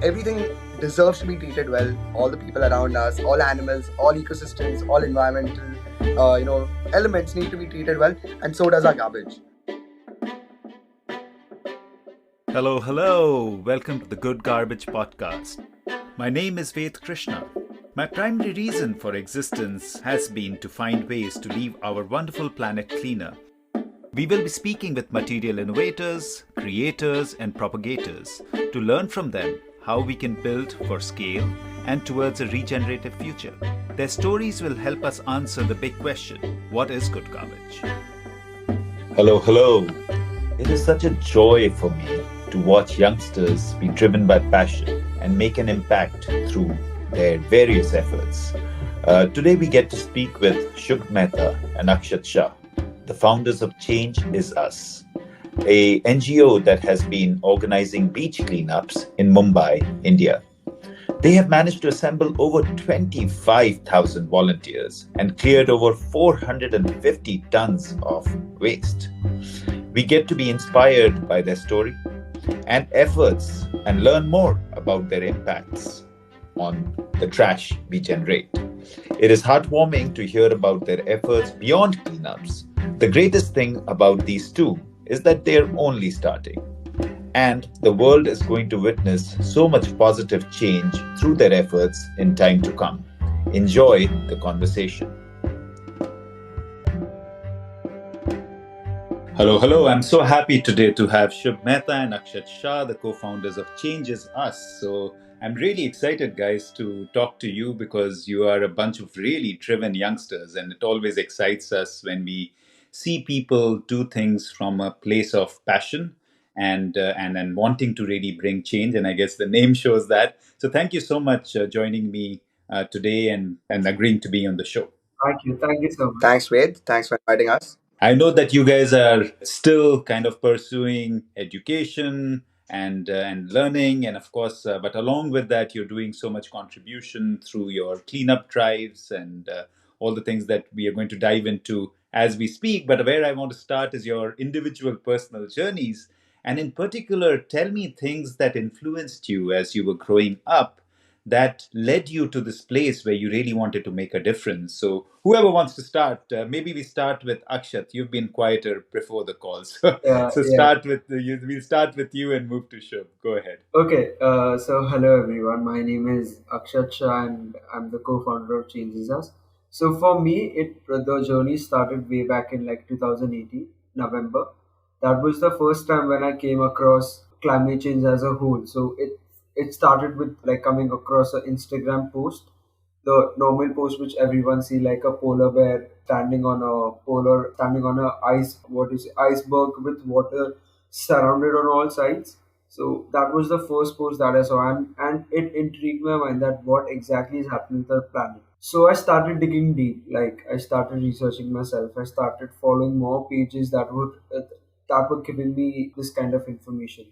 everything deserves to be treated well. All the people around us, all animals, all ecosystems, all environmental, elements need to be treated well, and so does our garbage. Hello, hello. Welcome to the Good Garbage Podcast. My name is Ved Krishna. My primary reason for existence has been to find ways to leave our wonderful planet cleaner. We will be speaking with material innovators, creators, and propagators to learn from them how we can build for scale and towards a regenerative future. Their stories will help us answer the big question: what is good garbage? Hello, hello. It is such a joy for me to watch youngsters be driven by passion and make an impact through their various efforts. Today we get to speak with Shubh Mehta and Akshat Shah, the founders of Change Is Us, a NGO that has been organizing beach cleanups in Mumbai, India. They have managed to assemble over 25,000 volunteers and cleared over 450 tons of waste. We get to be inspired by their story and efforts and learn more about their impacts on the trash we generate. It is heartwarming to hear about their efforts beyond cleanups. The greatest thing about these two is that they're only starting. And the world is going to witness so much positive change through their efforts in time to come. Enjoy the conversation. Hello, hello. I'm so happy today to have Shubh Mehta and Akshat Shah, the co-founders of Change Is Us. So I'm really excited, guys, to talk to you because you are a bunch of really driven youngsters, and it always excites us when we see people do things from a place of passion and wanting to really bring change. And I guess the name shows that. So thank you so much joining me today and agreeing to be on the show. Thank you. Thank you so much. Thanks, Ved. Thanks for inviting us. I know that you guys are still kind of pursuing education and learning, and of course, but along with that, you're doing so much contribution through your cleanup drives and all the things that we are going to dive into as we speak. But where I want to start is your individual personal journeys, and in particular, tell me things that influenced you as you were growing up that led you to this place where you really wanted to make a difference. So whoever wants to start, maybe we start with Akshat. You've been quieter before the call, so Yeah, so yeah. start with you. We'll start with you and move to Shubh. Go ahead. Okay. So hello everyone. My name is Akshat Shah, and I'm the co-founder of Changes Us. So for me, the journey started way back in like 2018 November. That was the first time when I came across climate change as a whole. So it started with like coming across an Instagram post, the normal post which everyone see, like a polar bear standing on a iceberg with water surrounded on all sides. So that was the first post that I saw, and it intrigued my mind that what exactly is happening to the planet. So I started digging deep. Like I started researching myself. I started following more pages that were giving me this kind of information.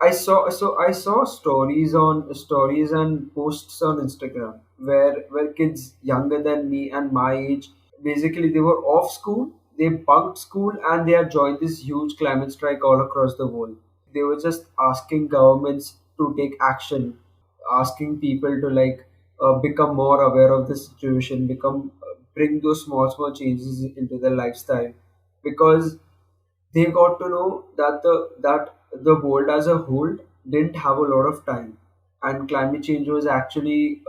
I saw stories and posts on Instagram where kids younger than me and my age, basically they were off school, they bunked school, and they had joined this huge climate strike all across the world. They were just asking governments to take action, asking people to become more aware of the situation, become bring those small changes into their lifestyle, because they got to know that the world as a whole didn't have a lot of time, and climate change was actually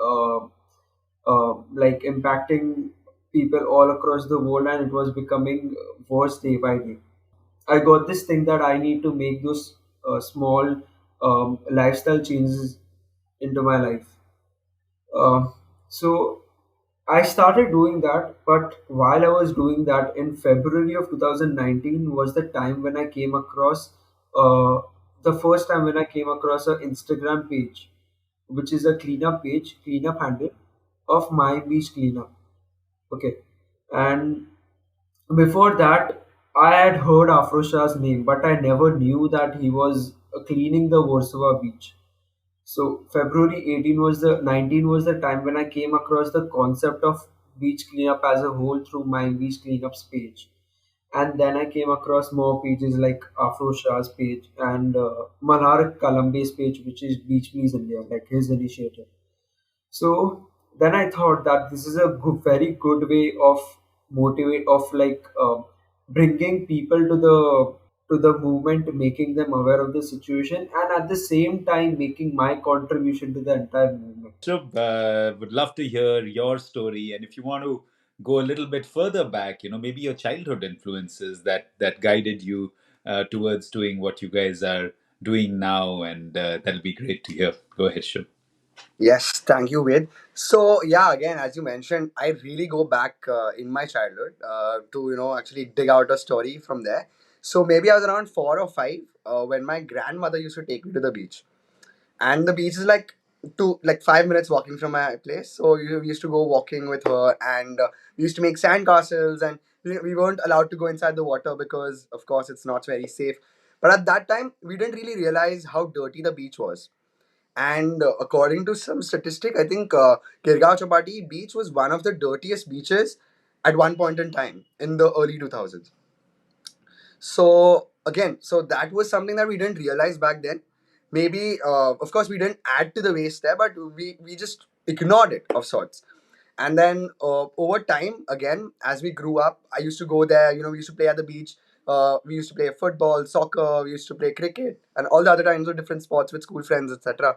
impacting people all across the world, and it was becoming worse day by day. I got this thing that I need to make those small lifestyle changes into my life. So I started doing that, but while I was doing that, in February of 2019 was the time when I came across the first time when I came across an Instagram page, which is a cleanup handle of my beach cleanup. Okay, and before that, I had heard Afrosha's name, but I never knew that he was cleaning the Warsaw beach. So February 18 was the 19 was the time when I came across the concept of beach cleanup as a whole through my beach cleanups page. And then I came across more pages like Afro Shah's page and Manar Kalambe's page, which is Beach Please India, like his initiative. So then I thought that this is a very good way of motivate of bringing people to the movement, making them aware of the situation, and at the same time making my contribution to the entire movement. Shubh, would love to hear your story, and if you want to go a little bit further back, maybe your childhood influences that guided you towards doing what you guys are doing now, and that'll be great to hear. Go ahead, Shubh. Yes, thank you, Ved. So yeah, again, as you mentioned, I really go back in my childhood to actually dig out a story from there. So maybe I was around 4 or 5 when my grandmother used to take me to the beach, and the beach is like 5 minutes walking from my place. So we used to go walking with her, and we used to make sand castles, and we weren't allowed to go inside the water because, of course, it's not very safe. But at that time, we didn't really realize how dirty the beach was. And according to some statistic, I think Kirgaon Chapati beach was one of the dirtiest beaches at one point in time in the early 2000s. So again, so that was something that we didn't realize back then. Maybe, of course, we didn't add to the waste there, but we just ignored it of sorts. And then over time, again, as we grew up, I used to go there. We used to play at the beach. We used to play football, soccer. We used to play cricket, and all the other kinds of different sports with school friends, etc.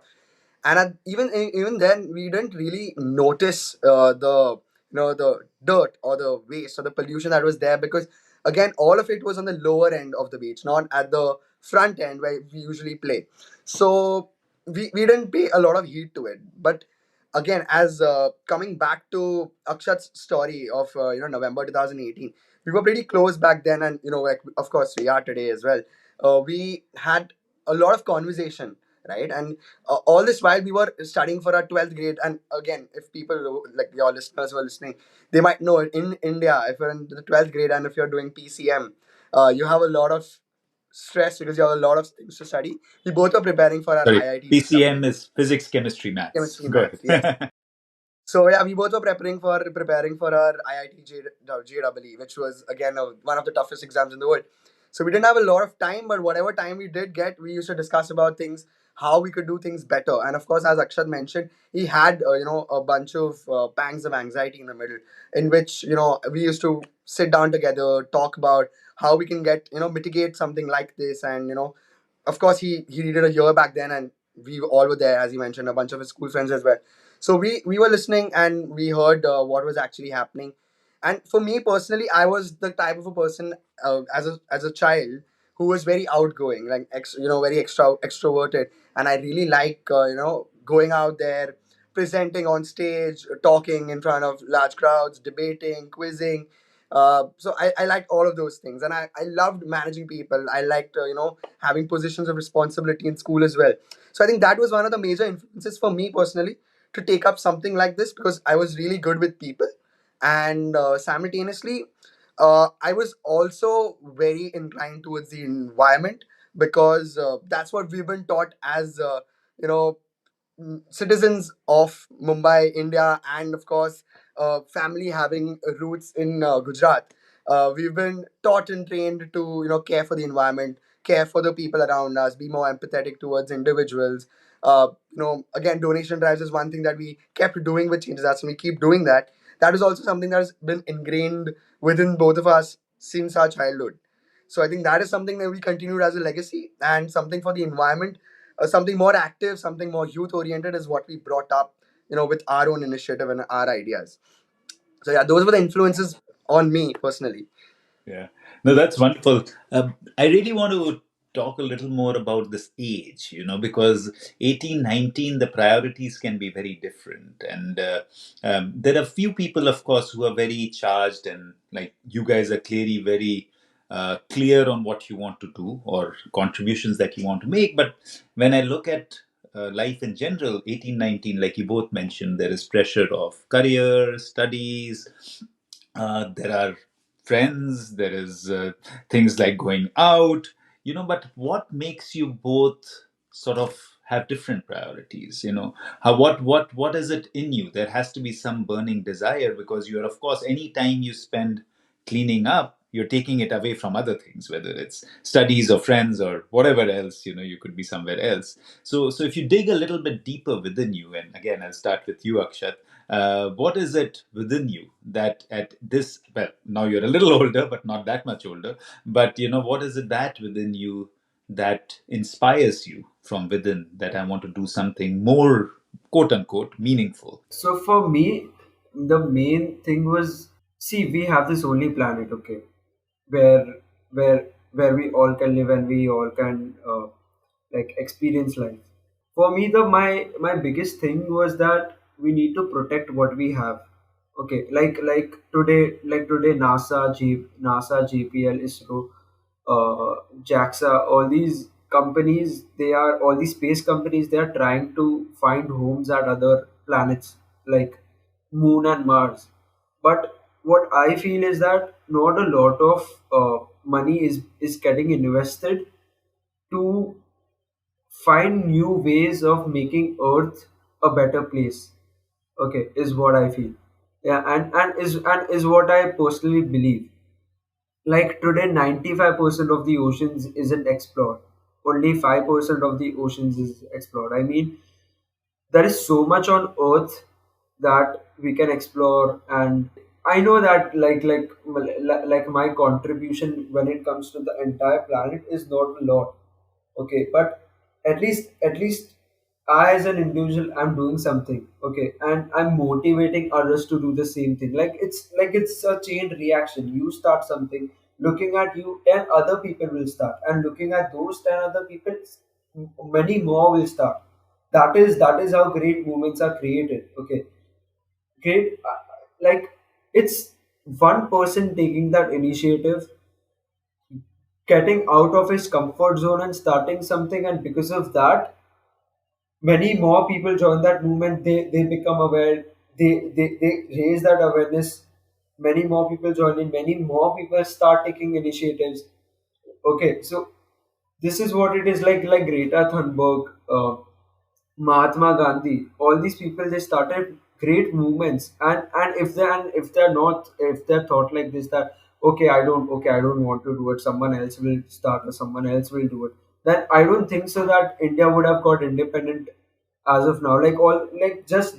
And even then we didn't really notice the dirt or the waste or the pollution that was there, because again, all of it was on the lower end of the beach, not at the front end where we usually play. So we didn't pay a lot of heed to it. But again, as coming back to Akshat's story of November 2018, we were pretty close back then, and like, of course we are today as well. We had a lot of conversation, right? And all this while we were studying for our 12th grade. And again, if people like your listeners were listening, they might know in India, if you're in the 12th grade and if you're doing PCM, you have a lot of stress because you have a lot of things to study. We both were preparing for our Sorry, IIT PCM is physics, chemistry, maths. chemistry Go maths. Yes. ahead. So yeah, we both were preparing for our IIT JEE, which was again one of the toughest exams in the world. So we didn't have a lot of time, but whatever time we did get, we used to discuss about things, how we could do things better. And of course, as Akshat mentioned, he had a bunch of pangs of anxiety in the middle, in which we used to sit down together, talk about how we can get mitigate something like this. And of course, he needed a year back then, and we all were there, as he mentioned, a bunch of his school friends as well. So we were listening, and we heard what was actually happening. And for me personally, I was the type of a person, as a child, who was very outgoing, like very extroverted. And I really like going out there, presenting on stage, talking in front of large crowds, debating, quizzing. So I liked all of those things, and I loved managing people. I liked having positions of responsibility in school as well. So I think that was one of the major influences for me personally to take up something like this, because I was really good with people. And simultaneously, I was also very inclined towards the environment, because that's what we've been taught as you know citizens of Mumbai, India, and of course, family having roots in Gujarat. We've been taught and trained to care for the environment, care for the people around us, be more empathetic towards individuals. Again, donation drives is one thing that we kept doing with Changes Us, and we keep doing that. That is also something that has been ingrained within both of us since our childhood. So I think that is something that we continued as a legacy, and something for the environment, something more active, something more youth oriented is what we brought up, with our own initiative and our ideas. So yeah, those were the influences on me personally. Yeah. No, that's wonderful. I really want to talk a little more about this age, because 18, 19, the priorities can be very different. And there are few people, of course, who are very charged, and like you guys are clearly very clear on what you want to do or contributions that you want to make. But when I look at life in general, 18, 19, like you both mentioned, there is pressure of career, studies, there are friends, there is things like going out, but what makes you both sort of have different priorities? How, what is it in you? There has to be some burning desire, because you're, of course, any time you spend cleaning up, you're taking it away from other things, whether it's studies or friends or whatever else. You could be somewhere else. So if you dig a little bit deeper within you, and again, I'll start with you, Akshat. What is it within you that at this, well, now you're a little older, but not that much older, but what is it that within you that inspires you from within, that I want to do something more, quote unquote, meaningful? So for me, the main thing was, see, we have this only planet, okay, where where we all can live and we all can like experience life. For me, the my biggest thing was that we need to protect what we have. Okay, like today, NASA, JPL, ISRO, JAXA, all these companies, they are all these space companies. They are trying to find homes at other planets like Moon and Mars. But what I feel is that not a lot of money is getting invested to find new ways of making Earth a better place. Okay, is what I feel. Yeah, and is what I personally believe. Like today, 95% of the oceans isn't explored. Only 5% of the oceans is explored. I mean, there is so much on Earth that we can explore, and I know that like my contribution when it comes to the entire planet is not a lot. Okay, but at least I as an individual, I'm doing something. Okay, and I'm motivating others to do the same thing. Like it's a chain reaction. You start something, looking at you, 10 other people will start, and looking at those 10 other people, many more will start. That is how great movements are created. Okay, great. Like, it's one person taking that initiative, getting out of his comfort zone and starting something, and because of that, many more people join that movement. They become aware. They raise that awareness. Many more people join in. Many more people start taking initiatives. Okay, so this is what it is like Greta Thunberg, Mahatma Gandhi, all these people, they started great movements, and if they're thought like this, that okay, I don't want to do it, someone else will start or someone else will do it, then I don't think so that India would have got independent as of now. Just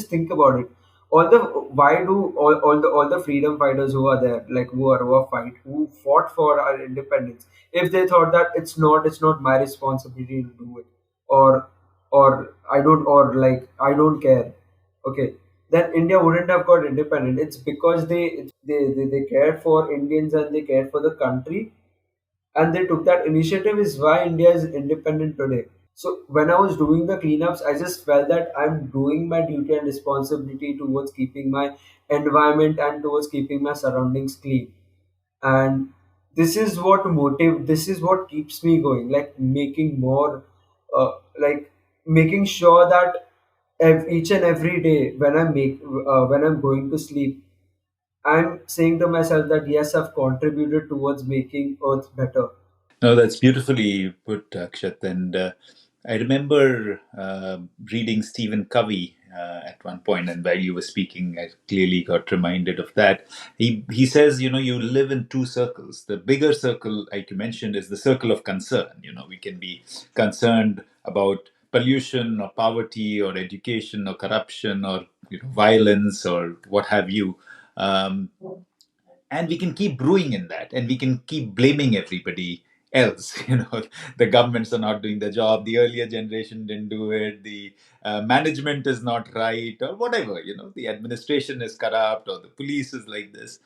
think about it. All the Why do all the freedom fighters who are there, like who fought for our independence, if they thought that it's not my responsibility to do it, or I don't care, okay, then India wouldn't have got independent. It's because they cared for Indians and they cared for the country, and they took that initiative, is why India is independent today. So when I was doing the cleanups, I just felt that I'm doing my duty and responsibility towards keeping my environment and towards keeping my surroundings clean. And this is what keeps me going, like making sure that each and every day when I'm going to sleep, I'm saying to myself that yes, I've contributed towards making Earth better. No, that's beautifully put, Akshat. And I remember reading Stephen Covey at one point, and while you were speaking, I clearly got reminded of that. He says, you live in two circles. The bigger circle, like you mentioned, is the circle of concern. We can be concerned about pollution or poverty or education or corruption or violence or what have you. Um, and we can keep brewing in that, and we can keep blaming everybody else. The governments are not doing the job, the earlier generation didn't do it, the management is not right, or whatever. The administration is corrupt, or the police is like this.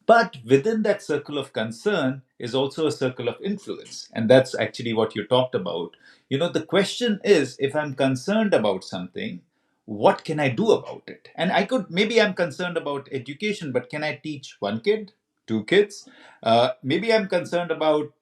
But within that circle of concern is also a circle of influence. And that's actually what you talked about. The question is, if I'm concerned about something, what can I do about it? And maybe I'm concerned about education, but can I teach one kid, two kids? Maybe I'm concerned about,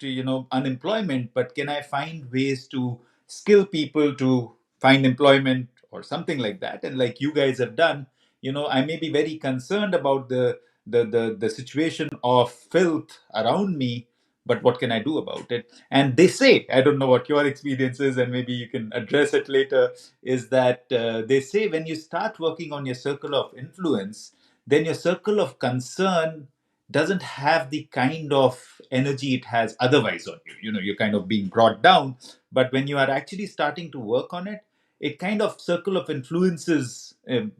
unemployment, but can I find ways to skill people to find employment or something like that? And like you guys have done, I may be very concerned about the situation of filth around me, but what can I do about it? And they say, I don't know what your experience is, and maybe you can address it later, is that they say when you start working on your circle of influence, then your circle of concern doesn't have the kind of energy it has otherwise on you. You know, you're kind of being brought down. But when you are actually starting to work on it, it kind of circle of influences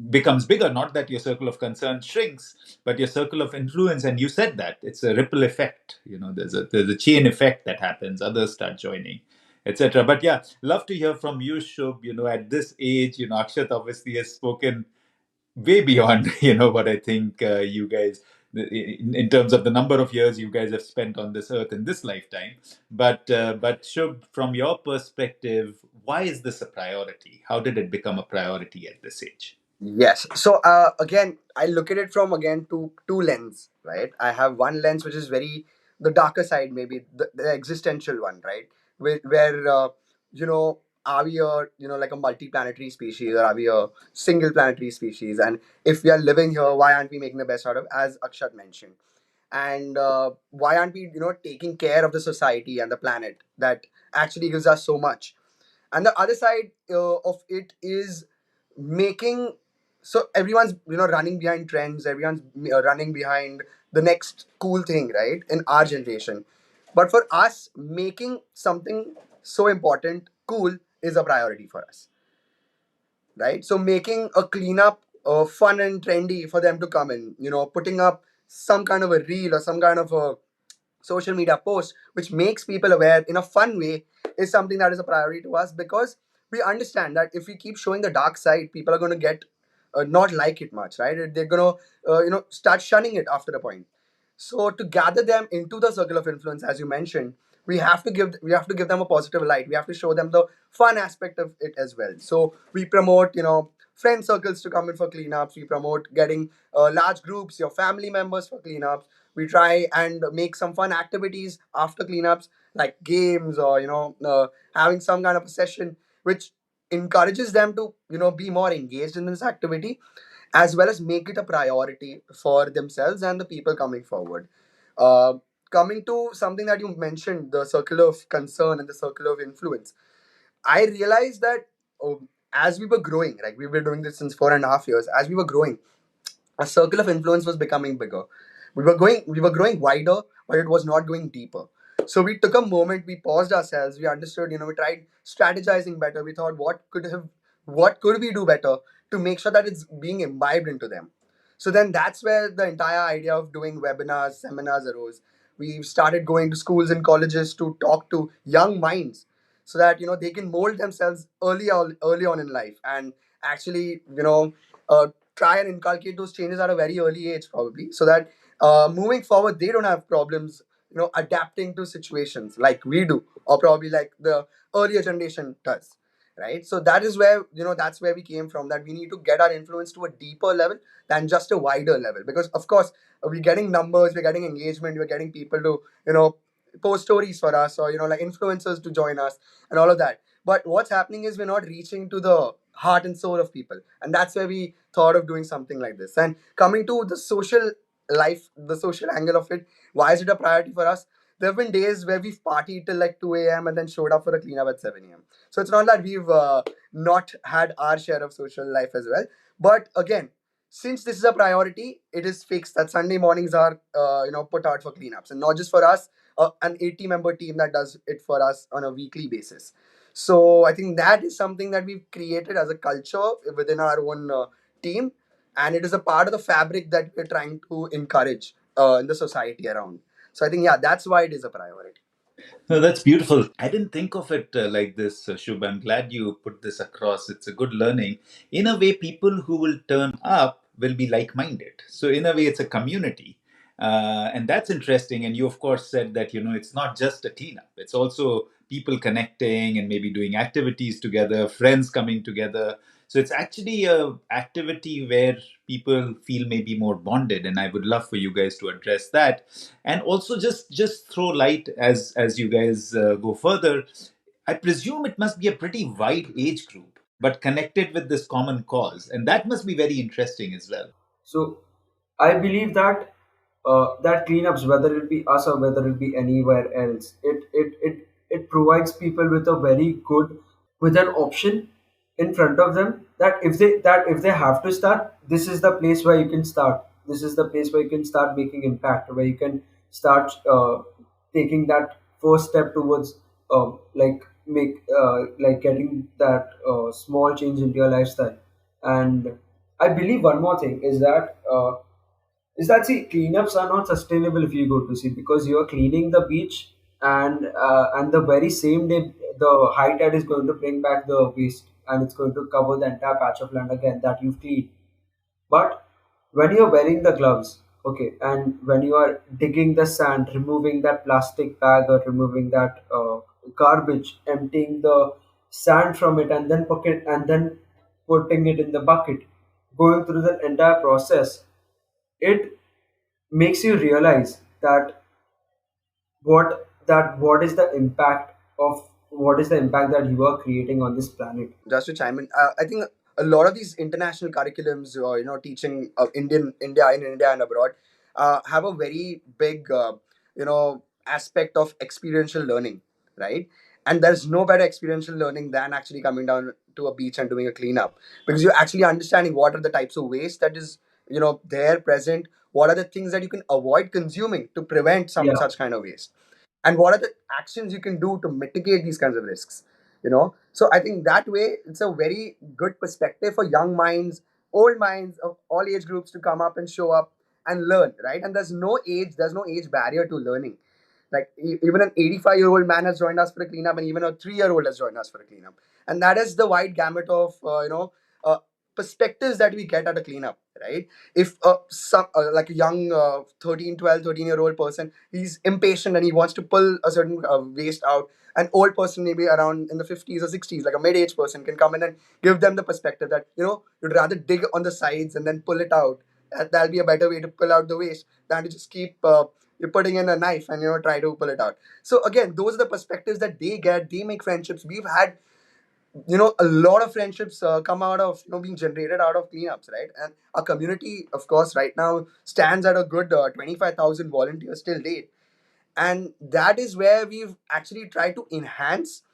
becomes bigger. Not that your circle of concern shrinks, but your circle of influence. And you said that it's a ripple effect. You know, there's a chain effect that happens. Others start joining, etc. But yeah, love to hear from you, Shubh. You know, at this age, you know, Akshat obviously has spoken way beyond what I think you guys in terms of the number of years you guys have spent on this earth in this lifetime. But Shubh, from your perspective, why is this a priority? How did it become a priority at this age? Yes. So again, I look at it from again two lens, right? I have one lens which is very the darker side, maybe the existential one, right? Where are we a like a multi-planetary species, or are we a single planetary species? And if we are living here, why aren't we making the best out of, as Akshat mentioned? And why aren't we taking care of the society and the planet that actually gives us so much? And the other side of it is making, so everyone's running behind trends, everyone's running behind the next cool thing, right, in our generation. But for us, making something so important cool is a priority for us, right? So making a cleanup fun and trendy for them to come in, putting up some kind of a reel or some kind of a social media post which makes people aware in a fun way is something that is a priority to us, because we understand that if we keep showing the dark side, people are going to get not like it much, right? They're going to start shunning it after a point. So to gather them into the circle of influence, as you mentioned, we have to give them a positive light. We have to show them the fun aspect of it as well. So we promote friend circles to come in for cleanups. We promote getting large groups, your family members, for cleanups. We try and make some fun activities after cleanups, like games, or having some kind of a session which encourages them to be more engaged in this activity, as well as make it a priority for themselves and the people coming forward. uh, Coming to something that you mentioned, the circle of concern and the circle of influence, I realized that as we were growing, like we were doing this since 4.5 years, as we were growing, a circle of influence was becoming bigger. We were growing wider, but it was not going deeper. So we took a moment, we paused ourselves, we understood, we tried strategizing better. We thought, what could we do better to make sure that it's being imbibed into them. So then that's where the entire idea of doing webinars, seminars arose. We started going to schools and colleges to talk to young minds, so that they can mold themselves early on in life, and actually try and inculcate those changes at a very early age, probably, so that moving forward they don't have problems adapting to situations like we do, or probably like the earlier generation does, right? So that is where that's where we came from, that we need to get our influence to a deeper level than just a wider level, because of course we're getting numbers, we're getting engagement, we're getting people to post stories for us, or like influencers to join us and all of that. But what's happening is we're not reaching to the heart and soul of people, and that's where we thought of doing something like this. And coming to the social life, the social angle of it, why is it a priority for us? There have been days where we've partied till like 2 a.m. and then showed up for a cleanup at 7 a.m. So it's not that we've not had our share of social life as well. But again, since this is a priority, it is fixed that Sunday mornings are put out for cleanups, and not just for us, an 80-member team that does it for us on a weekly basis. So I think that is something that we've created as a culture within our own team, and it is a part of the fabric that we're trying to encourage in the society around. So I think, yeah, that's why it is a priority. No, that's beautiful. I didn't think of it like this, Shubh. I'm glad you put this across. It's a good learning. In a way, people who will turn up will be like minded. So, in a way, it's a community. And that's interesting. And you, of course, said that, it's not just a cleanup, it's also people connecting and maybe doing activities together, friends coming together. So, it's actually a activity where people feel maybe more bonded. And I would love for you guys to address that, and also just throw light as you guys go further. I presume it must be a pretty wide age group but connected with this common cause, and that must be very interesting as well. So I believe that that cleanups, whether it be us or whether it be anywhere else, it provides people with a very good, with an option in front of them, that if they have to start, this is the place where you can start. this is the place where you can start making impact, where you can start taking that first step towards like getting that small change into your lifestyle. And I believe one more thing is that see, cleanups are not sustainable if you go to sea, because you are cleaning the beach, and the very same day the high tide is going to bring back the waste, and it's going to cover the entire patch of land again that you've cleaned. But when you're wearing the gloves, okay, and when you are digging the sand, removing that plastic bag or removing that garbage, emptying the sand from it, and then putting it in the bucket, going through the entire process, it makes you realize that what is the impact of what is the impact that you are creating on this planet. Just to chime in, I think a lot of these international curriculums, teaching India in India and abroad, have a very big, aspect of experiential learning, right? And there's no better experiential learning than actually coming down to a beach and doing a cleanup, because you're actually understanding what are the types of waste that is, there present. What are the things that you can avoid consuming to prevent some Yeah, such kind of waste, and what are the actions you can do to mitigate these kinds of risks. So I think that way it's a very good perspective for young minds, old minds of all age groups to come up and show up and learn, right? And there's no age barrier to learning. Like even an 85-year-old man has joined us for a cleanup, and even a 3-year-old has joined us for a cleanup. And that is the wide gamut of uh, perspectives that we get at a cleanup, right? If some like a young 13 12 13 year old person, he's impatient and he wants to pull a certain waste out, an old person maybe around in the 50s or 60s, like a mid-age person, can come in and give them the perspective that you'd rather dig on the sides and then pull it out. That'll be a better way to pull out the waste than to just keep you're putting in a knife and try to pull it out. So again, those are the perspectives that they get. They make friendships. We've had a lot of friendships come out of being generated out of cleanups, right? And our community, of course, right now stands at a good 25,000 volunteers till date, and that is where we've actually tried to enhance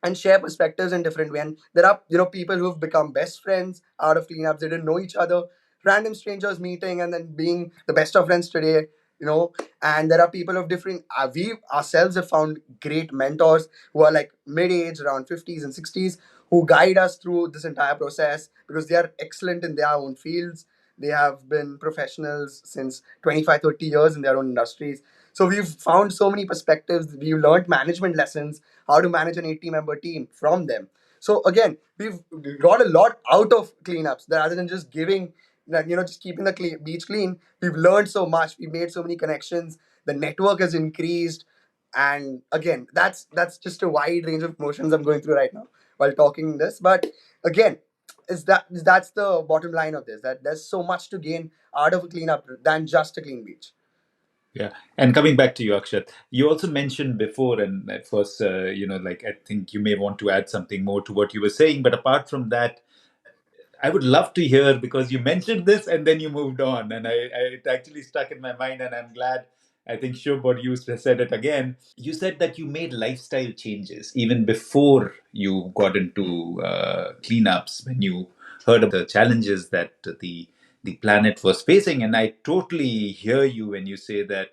and share perspectives in different ways. And there are people who have become best friends out of cleanups. They didn't know each other, random strangers meeting and then being the best of friends today. You know, and there are people of different. We ourselves have found great mentors who are like mid-age, around 50s and 60s, who guide us through this entire process because they are excellent in their own fields. They have been professionals since 25, 30 years in their own industries. So we've found so many perspectives. We've learned management lessons, how to manage an 80-member team from them. So again, we've got a lot out of cleanups rather than just giving, like, just keeping the beach clean. We've learned so much. We've made so many connections. The network has increased, and again, that's just a wide range of emotions I'm going through right now while talking this. But again, that's the bottom line of this. That there's so much to gain out of a cleanup than just a clean beach. Yeah, and coming back to you, Akshat, you also mentioned before, and at first, like I think you may want to add something more to what you were saying. But apart from that, I would love to hear because you mentioned this and then you moved on, and it actually stuck in my mind, and I'm glad. I think Shubh, what you said it again. You said that you made lifestyle changes even before you got into cleanups when you heard about the challenges that the planet was facing, and I totally hear you when you say that.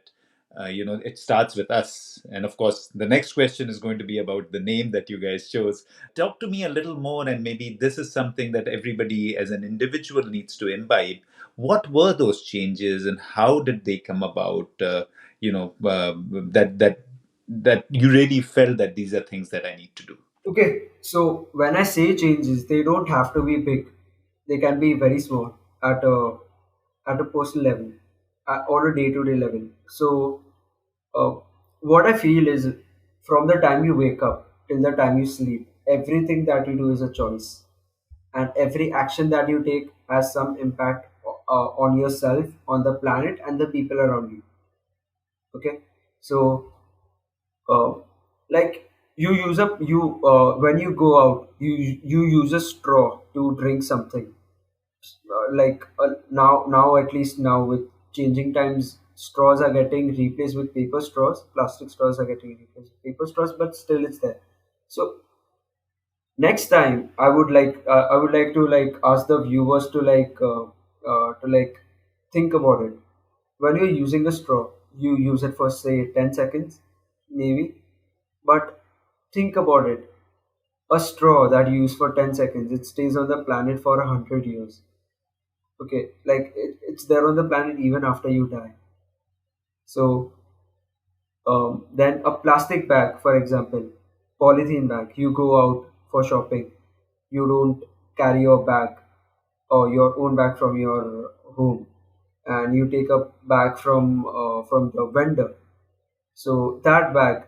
It starts with us, and of course, the next question is going to be about the name that you guys chose. Talk to me a little more, and maybe this is something that everybody as an individual needs to imbibe. What were those changes and how did they come about? That you really felt that these are things that I need to do. Okay, so when I say changes, they don't have to be big. They can be very small at a personal level, or a day-to-day level. So, uh, what I feel is, from the time you wake up till the time you sleep, everything that you do is a choice, and every action that you take has some impact on yourself, on the planet, and the people around you. Okay, so uh, like when you go out, you use a straw to drink something. Now at least now with changing times, straws are getting replaced with paper straws. Plastic straws are getting replaced with paper straws, but still it's there. So next time, I would like to like ask the viewers to like Think about it. When you're using a straw, you use it for say 10 seconds, maybe. But think about it. A straw that you use for 10 seconds, it stays on the planet for 100 years. Okay, like it's there on the planet even after you die. So then a plastic bag, for example, polythene bag, you go out for shopping, you don't carry your bag or your own bag from your home, and you take a bag from the vendor. So that bag,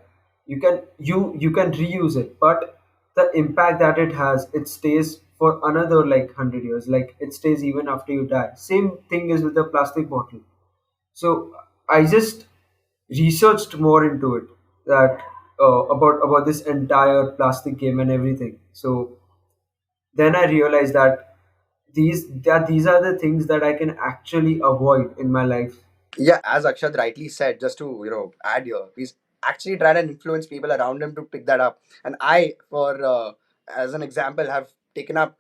you can reuse it, but the impact that it has, it stays for another like 100 years. Like it stays even after you die. Same thing is with the plastic bottle. So I just researched more into it, that about this entire plastic game and everything. So then I realized that these are the things that I can actually avoid in my life. Yeah, as Akshat rightly said, just to add here, he's actually trying to influence people around him to pick that up. And I, for as an example, have taken up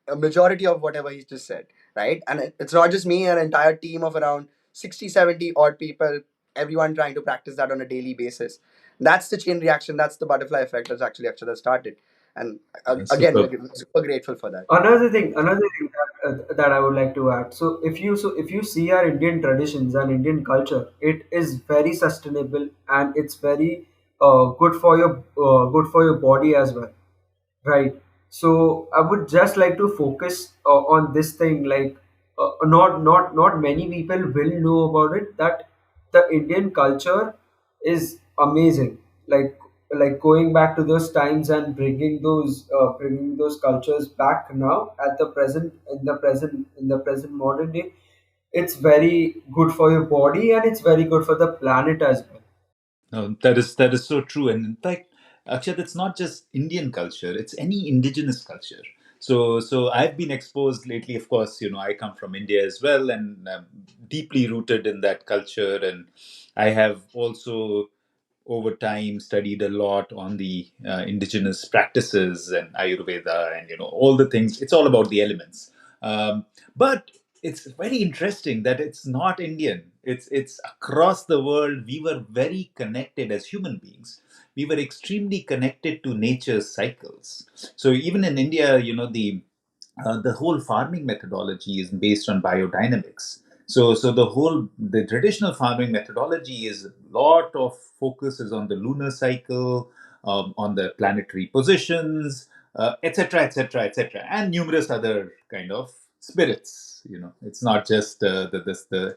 a majority of whatever he just said, right? And it's not just me, an entire team of around 60, 70 odd people, everyone trying to practice that on a daily basis. That's the chain reaction, that's the butterfly effect that's actually Akshat started. And again, Superb. we're super grateful for that. Another thing that I would like to add. So if you see our Indian traditions and Indian culture, it is very sustainable, and it's very good for your body as well, right? So I would just like to focus on this thing. Like not many people will know about it, that the Indian culture is amazing. Like going back to those times and bringing those cultures back now at the present in the present modern day. It's very good for your body, and it's very good for the planet as well. No, that is so true. And in fact, Akshat, it's not just Indian culture; it's any indigenous culture. So I've been exposed lately. Of course, I come from India as well, and deeply rooted in that culture. And I have also over time studied a lot on the indigenous practices and Ayurveda and all the things. It's all about the elements. But it's very interesting that it's not Indian. It's across the world. We were very connected as human beings. We were extremely connected to nature's cycles. So even in India, the whole farming methodology is based on biodynamics. So the traditional farming methodology is a lot of focus is on the lunar cycle, on the planetary positions, etc., etc., etc., and numerous other kind of spirits. It's not just the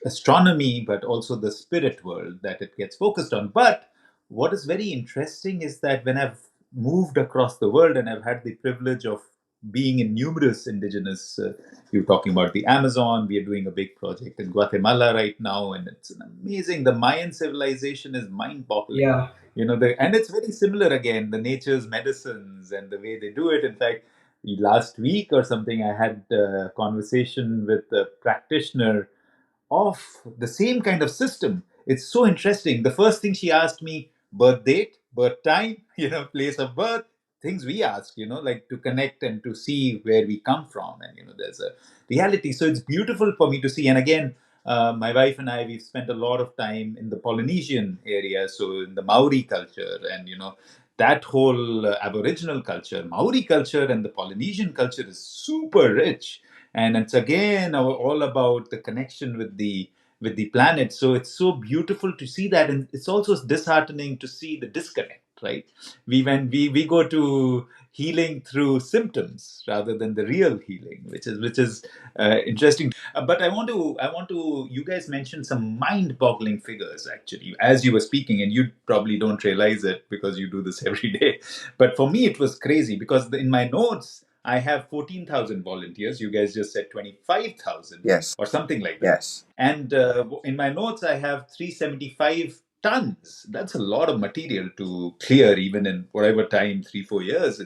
astronomy, but also the spirit world that it gets focused on. But what is very interesting is that when I've moved across the world and I've had the privilege of being in numerous indigenous, you're talking about the Amazon. We are doing a big project in Guatemala right now, and it's an amazing. The Mayan civilization is mind-boggling. Yeah. And it's very similar again. The nature's medicines and the way they do it. In fact, last week or something, I had a conversation with a practitioner of the same kind of system. It's so interesting. The first thing she asked me, birth date, birth time, place of birth, things we ask, like to connect and to see where we come from. And, there's a reality. So it's beautiful for me to see. And again, my wife and I, we've spent a lot of time in the Polynesian area, so in the Maori culture, and that whole Aboriginal culture, Maori culture, and the Polynesian culture is super rich, and it's again all about the connection with the planet. So it's so beautiful to see that, and it's also disheartening to see the disconnect, right? We go to healing through symptoms rather than the real healing, which is interesting. But I want to you guys mentioned some mind-boggling figures actually as you were speaking, and you probably don't realize it because you do this every day. But for me it was crazy because in my notes I have 14,000 volunteers. You guys just said 25,000 Yes. or something like that. Yes. And in my notes, I have 375 tons. That's a lot of material to clear, even in whatever time, 3, 4 years.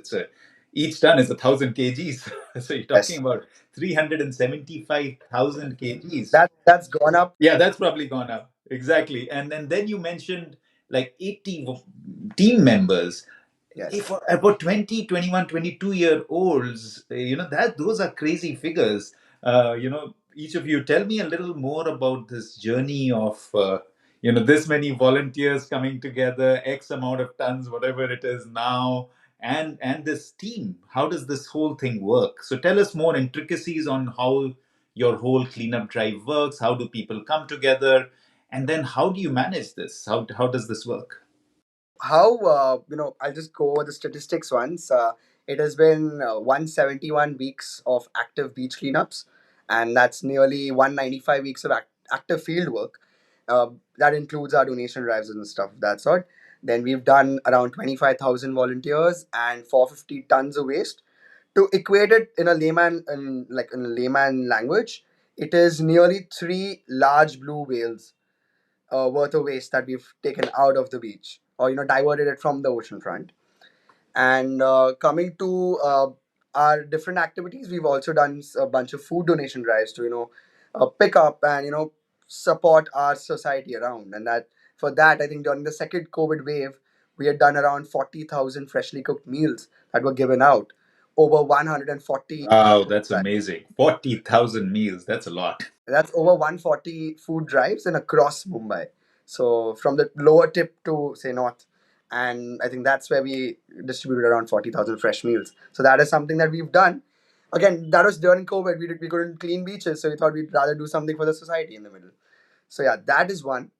Each ton is 1,000 kgs. So you're talking Yes. about 375,000 kgs. That's gone up. Yeah, that's probably gone up. Exactly. And then you mentioned like 80 team members. Yes. If about 20, 21, 22 year olds, that those are crazy figures. Each of you, tell me a little more about this journey of this many volunteers coming together, X amount of tons, whatever it is now, and this team. How does this whole thing work? So tell us more intricacies on how your whole cleanup drive works. How do people come together, and then how do you manage this? How does this work? How I'll just go over the statistics once. It has been 171 weeks of active beach cleanups, and that's nearly 195 weeks of active field work. That includes our donation drives and stuff of that sort. Then we've done around 25,000 volunteers and 450 tons of waste. To equate it in a layman language, it is nearly three large blue whales worth of waste that we've taken out of the beach, or diverted it from the ocean front. And coming to our different activities, we've also done a bunch of food donation drives to pick up and support our society around. And that for that, I think during the second COVID wave, we had done around 40,000 freshly cooked meals that were given out over 140 Wow, food that's drives. amazing. 40,000 meals. That's a lot. That's over 140 food drives and across Mumbai. So from the lower tip to say north, and I think that's where we distributed around 40,000 fresh meals. So that is something that we've done. Again, that was during COVID. We couldn't clean beaches, so we thought we'd rather do something for the society in the middle. So yeah, that is one.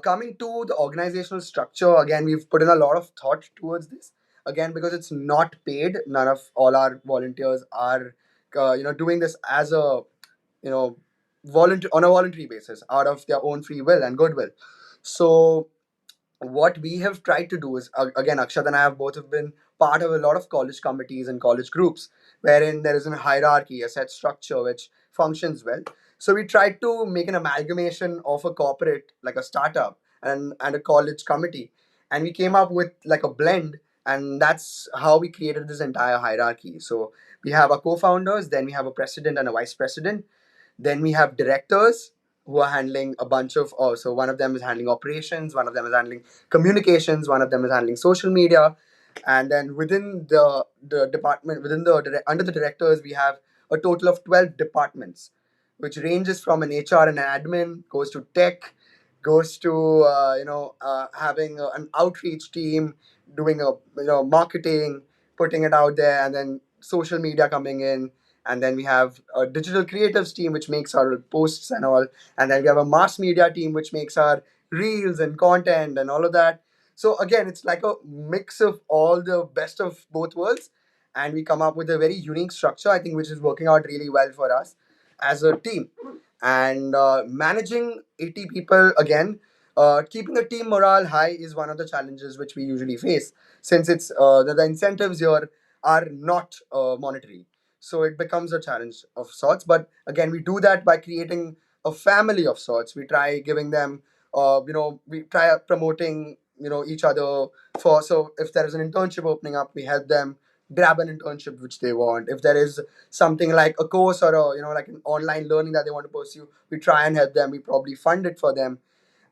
Coming to the organizational structure, again, we've put in a lot of thought towards this. Again, because it's not paid, none of all our volunteers are, doing this as a you know volunteer on a voluntary basis out of their own free will and goodwill. So what we have tried to do is, again, Akshat and I have both have been part of a lot of college committees and college groups wherein there is a hierarchy, a set structure which functions well. So we tried to make an amalgamation of a corporate, like a startup, and a college committee, and we came up with like a blend, and that's how we created this entire hierarchy. So we have our co-founders, then we have a president and a vice president, then we have directors who are handling a bunch of, oh, so one of them is handling operations, one of them is handling communications, one of them is handling social media. And then within the department, under the directors, we have a total of 12 departments, which ranges from an HR and an admin, goes to tech, goes to having an outreach team, doing a marketing, putting it out there, and then social media coming in, and then we have a digital creatives team which makes our posts and all, and then we have a mass media team which makes our reels and content and all of that. So again, it's like a mix of all the best of both worlds, and we come up with a very unique structure, I think, which is working out really well for us as a team. And managing 80 people, again, keeping a team morale high is one of the challenges which we usually face, since it's the incentives here are not monetary, so it becomes a challenge of sorts. But again, we do that by creating a family of sorts. We try giving them, we try promoting, each other. For so if there is an internship opening up, we help them grab an internship which they want. If there is something like a course or a, like an online learning that they want to pursue, we try and help them. We probably fund it for them,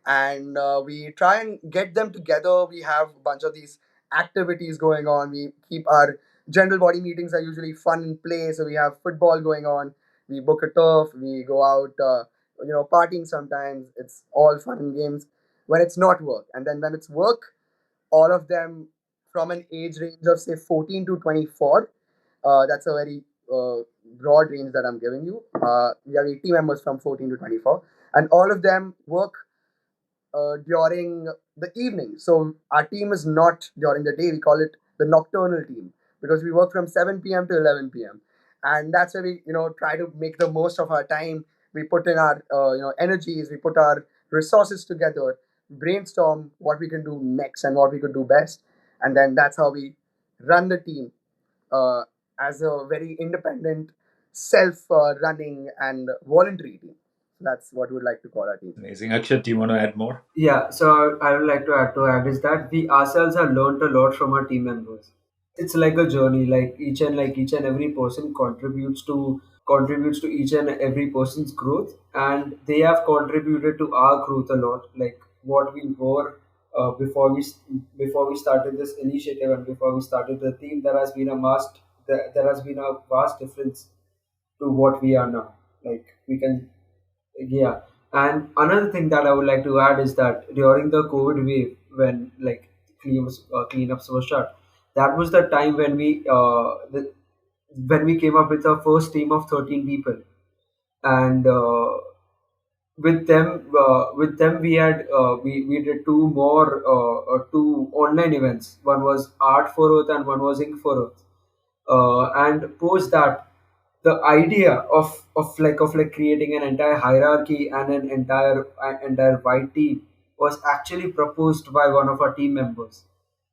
and we try and get them together. We have a bunch of these activities going on. We keep our general body meetings are usually fun and play. So we have football going on. We book a turf. We go out, partying sometimes. It's all fun and games when it's not work. And then when it's work, all of them from an age range of say 14 to 24. That's a very broad range that I'm giving you. We have 80 members from 14 to 24, and all of them work during the evening. So our team is not during the day. We call it the nocturnal team because we work from 7 p.m. to 11 p.m. And that's where we try to make the most of our time. We put in our energies. We put our resources together, brainstorm what we can do next and what we could do best, and then that's how we run the team uh, as a very independent, self-running and voluntary team. That's what we would like to call our team. Amazing. Akshat, do you want to add more? Yeah, so I would like to add is that we ourselves have learned a lot from our team members. It's like a journey. Like each and every person contributes to each and every person's growth, and they have contributed to our growth a lot. Like what we were before we started this initiative and before we started the team, there has been a vast difference to what we are now. like we can, yeah. And another thing that I would like to add is that during the COVID wave, when like cleanups were shut, that was the time when when we came up with our first team of 13 people. And with them we did two online events. One was art for earth and one was ink for earth. And post that, the idea of creating an entire hierarchy and an entire white team was actually proposed by one of our team members.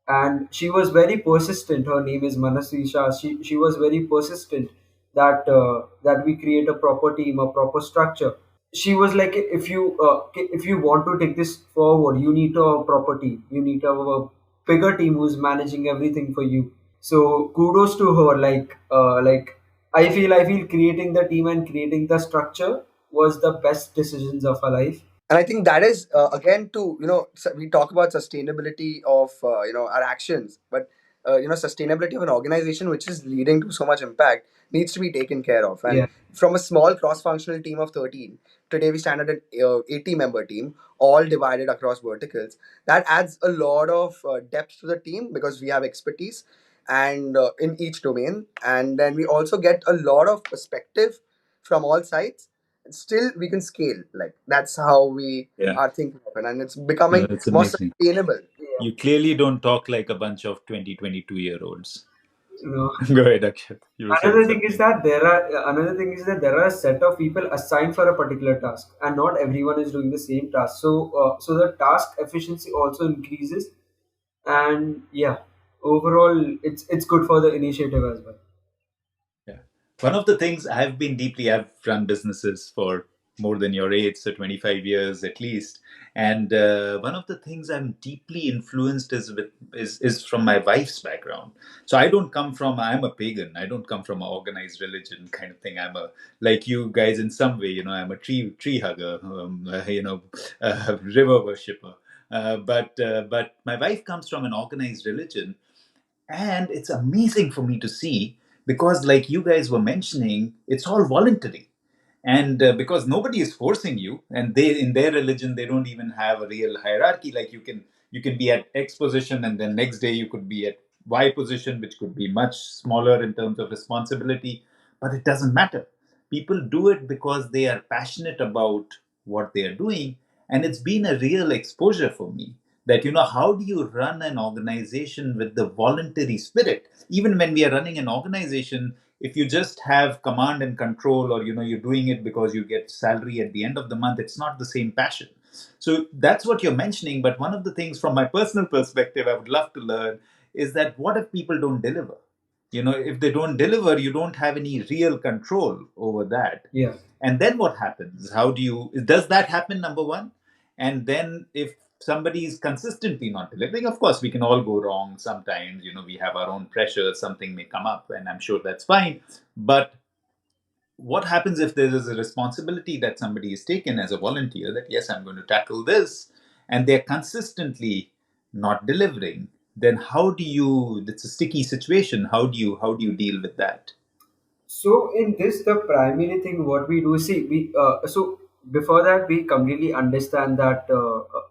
And she was very persistent. Her name is Manasvi Shah. She was very persistent that we create a proper team, a proper structure. She was like, if you want to take this forward, you need to have a proper team. You need to have a bigger team who's managing everything for you. So kudos to her. I feel creating the team and creating the structure was the best decisions of her life. And I think that is again to we talk about sustainability of our actions, but sustainability of an organization which is leading to so much impact needs to be taken care of. And Yeah. from a small cross-functional team of 13, today we stand at an 80-member team, all divided across verticals. That adds a lot of depth to the team because we have expertise and in each domain, and then we also get a lot of perspective from all sides. Still we can scale. Like that's how we Yeah, are thinking of it, and it's becoming that's more amazing. sustainable. You clearly don't talk like a bunch of 20, 22-year-olds. You know, Go ahead, Akshat. You were saying something. another thing is that there are a set of people assigned for a particular task, and not everyone is doing the same task. So the task efficiency also increases. And yeah, overall it's good for the initiative as well. Yeah. One of the things I've run businesses for more than your age, so 25 years at least. And one of the things I'm deeply influenced is from my wife's background. So I'm a pagan. I don't come from an organized religion kind of thing. Like you guys in some way, I'm a tree hugger, river worshipper. But my wife comes from an organized religion, and it's amazing for me to see because, like you guys were mentioning, it's all voluntary. And because nobody is forcing you, and they in their religion they don't even have a real hierarchy. Like you can be at X position, and then next day you could be at Y position, which could be much smaller in terms of responsibility, but it doesn't matter. People do it because they are passionate about what they are doing. And it's been a real exposure for me that, how do you run an organization with the voluntary spirit? Even when we are running an organization, if you just have command and control, or you're doing it because you get salary at the end of the month, it's not the same passion. So that's what you're mentioning. But one of the things from my personal perspective I would love to learn is that, what if people don't deliver? If they don't deliver, you don't have any real control over that. Yeah. And then what happens? How do you Does that happen, number one? And then if somebody is consistently not delivering, of course we can all go wrong sometimes. We have our own pressure, something may come up, and I'm sure that's fine. But what happens if there is a responsibility that somebody is taken as a volunteer, that yes, I'm going to tackle this, and they're consistently not delivering? Then how do you it's a sticky situation. How do you deal with that? So in this, the primary thing what we do, see, we so before that we completely understand that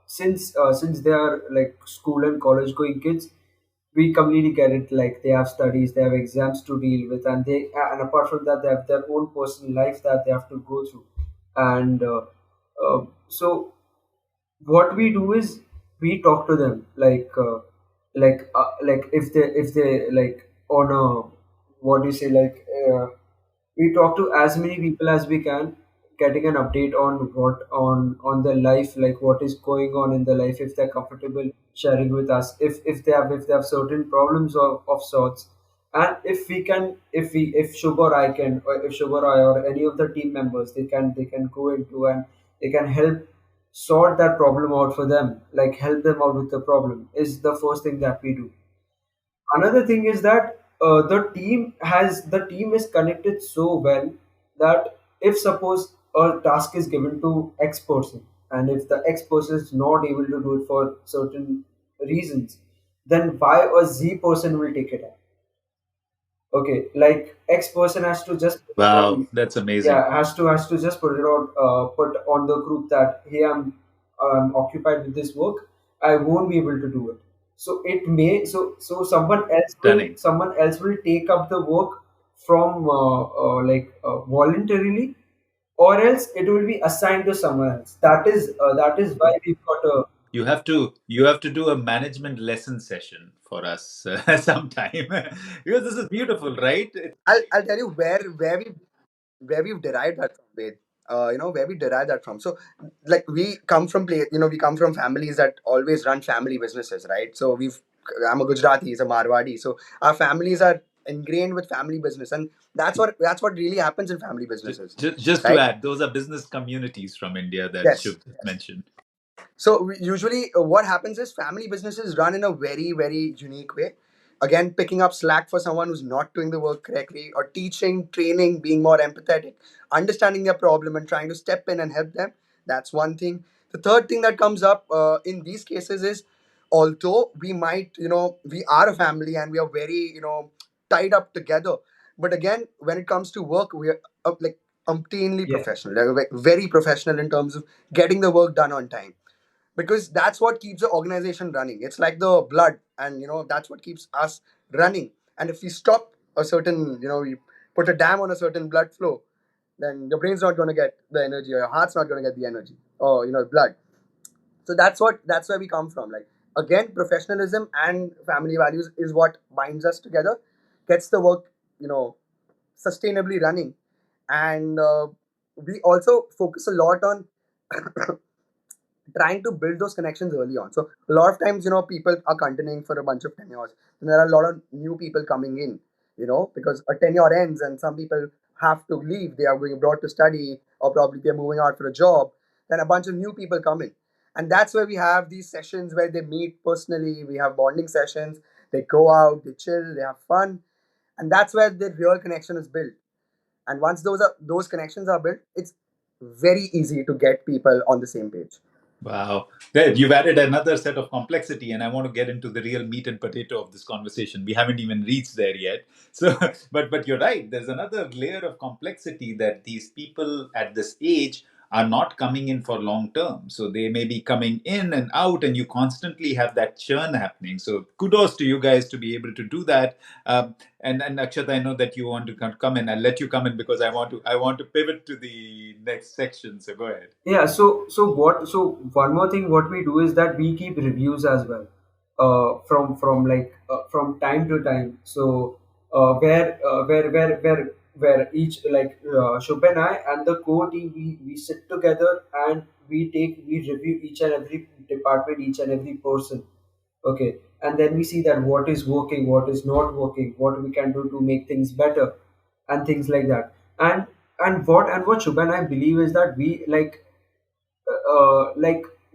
since they are like school and college going kids, we completely get it. Like they have studies, they have exams to deal with, and apart from that, they have their own personal life that they have to go through. And so what we do is we talk to them like if they like on a, what do you say, we talk to as many people as we can, getting an update on what on their life, like what is going on in their life, if they're comfortable sharing with us, if they have certain problems of sorts. And if we can, if Shubh or I can, or if Shubh or I or any of the team members, they can go into and they can help sort that problem out for them, like help them out with the problem, is the first thing that we do. Another thing is that the team is connected so well that if suppose a task is given to X person, and if the X person is not able to do it for certain reasons, then Y or Z person will take it up. Okay, like X person has to just put it Wow, on, that's amazing. yeah, has to just put it on, put on the group that, hey, I'm occupied with this work, I won't be able to do it. So it may, so Stunning. someone else will take up the work from, voluntarily, or else it will be assigned to someone else. That is why we've got a, You have to do a management lesson session for us sometime because this is beautiful, right? I'll tell you where we've derived that from, Ved. Where we derived that from. So, like, we come from families that always run family businesses, right? So I'm a Gujarati, he's a Marwadi. So our families are ingrained with family business, and that's what really happens in family businesses, Just to right? add, those are business communities from India that Yes. Shubh just mentioned. So usually, what happens is family businesses run in a very, very unique way. Again, picking up slack for someone who's not doing the work correctly, or teaching, training, being more empathetic, understanding their problem, and trying to step in and help them. That's one thing. The third thing that comes up in these cases is, although we are a family and we are very, tied up together. But again, when it comes to work, we are like umpteenly yeah, professional, like, very professional in terms of getting the work done on time, because that's what keeps the organization running. It's like the blood, and that's what keeps us running. And if we stop a certain, we put a dam on a certain blood flow, then your brain's not going to get the energy, or your heart's not going to get the energy, or blood. So that's where we come from. Like, again, professionalism and family values is what binds us together, gets the work, you know sustainably running. And we also focus a lot on trying to build those connections early on. So a lot of times, people are continuing for a bunch of tenures, and there are a lot of new people coming in, because a tenure ends and some people have to leave. They are going abroad to study, or probably they're moving out for a job. Then a bunch of new people come in, and that's where we have these sessions where they meet personally. We have bonding sessions. They go out, they chill, they have fun, and that's where the real connection is built. And once those connections are built, it's very easy to get people on the same page. Wow. There, you've added another set of complexity, and I want to get into the real meat and potato of this conversation. We haven't even reached there yet. So, but you're right. There's another layer of complexity that these people at this age are not coming in for long term. So they may be coming in and out, and you constantly have that churn happening. So kudos to you guys to be able to do that. And Akshat, I know that you want to come in. I'll let you come in because I want to pivot to the next section. So go ahead. yeah. So one more thing, what we do is that we keep reviews as well, from time to time. So where each, Shubh and I and the core team, we sit together and we review each and every department, each and every person. Okay, and then we see that what is working, what is not working, what we can do to make things better, and things like that. And what Shubha and I believe is that we like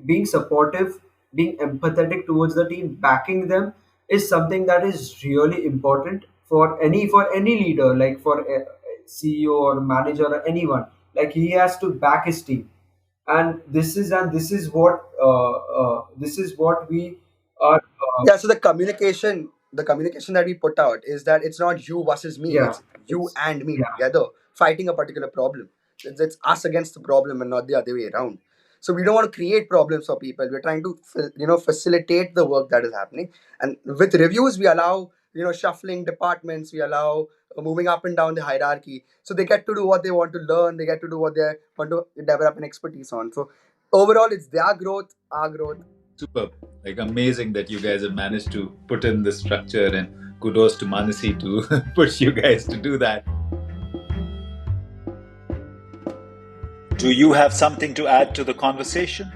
being supportive, being empathetic towards the team, backing them is something that is really important for any leader, like for a CEO or manager or anyone. Like, he has to back his team, and this is what we are. Yeah, so the communication that we put out is that it's not you versus me, Yeah, it's you it's and me yeah. together fighting a particular problem. It's us against the problem and not the other way around. So we don't want to create problems for people. We're trying to facilitate the work that is happening. And with reviews, we allow shuffling departments, we allow moving up and down the hierarchy, so they get to do what they want to learn, they get to do what they want to develop an expertise on. So overall, it's their growth, our growth. Superb. Like amazing that you guys have managed to put in the structure, and kudos to Manasi to push you guys to do that. Do you have something to add to the conversation?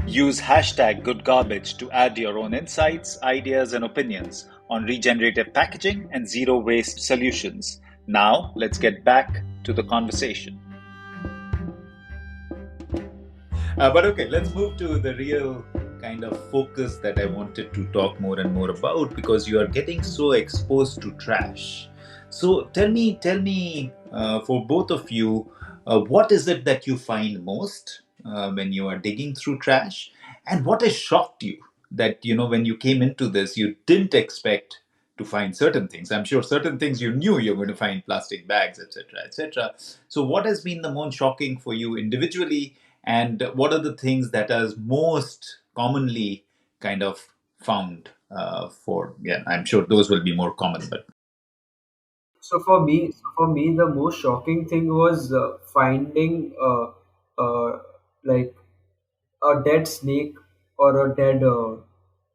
Use hashtag goodgarbage to add your own insights, ideas, and opinions on regenerative packaging and zero waste solutions. Now, let's get back to the conversation. But okay, let's move to the real kind of focus that I wanted to talk more and more about, because you are getting so exposed to trash. So tell me, for both of you, what is it that you find most when you are digging through trash, and what has shocked you that when you came into this you didn't expect to find certain things. I'm sure certain things you knew you're going to find plastic bags, etc., etc. So, what has been the most shocking for you individually, and what are the things that are most commonly kind of found for? Yeah, I'm sure those will be more common, but So for me, the most shocking thing was finding like a dead snake or a dead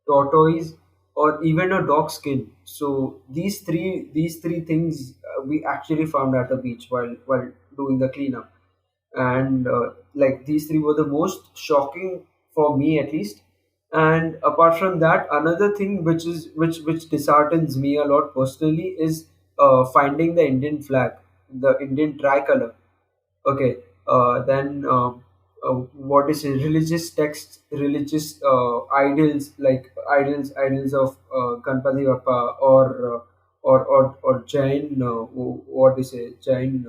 tortoise or even a dog skin. So these three things we actually found at the beach while doing the cleanup, and like these three were the most shocking for me at least. And apart from that, another thing which disheartens me a lot personally is finding the Indian flag, the Indian tricolor. Okay. Then what is it? Religious texts, religious idols, like idols of Ganpati Bappa, or Jain. What is it? Jain.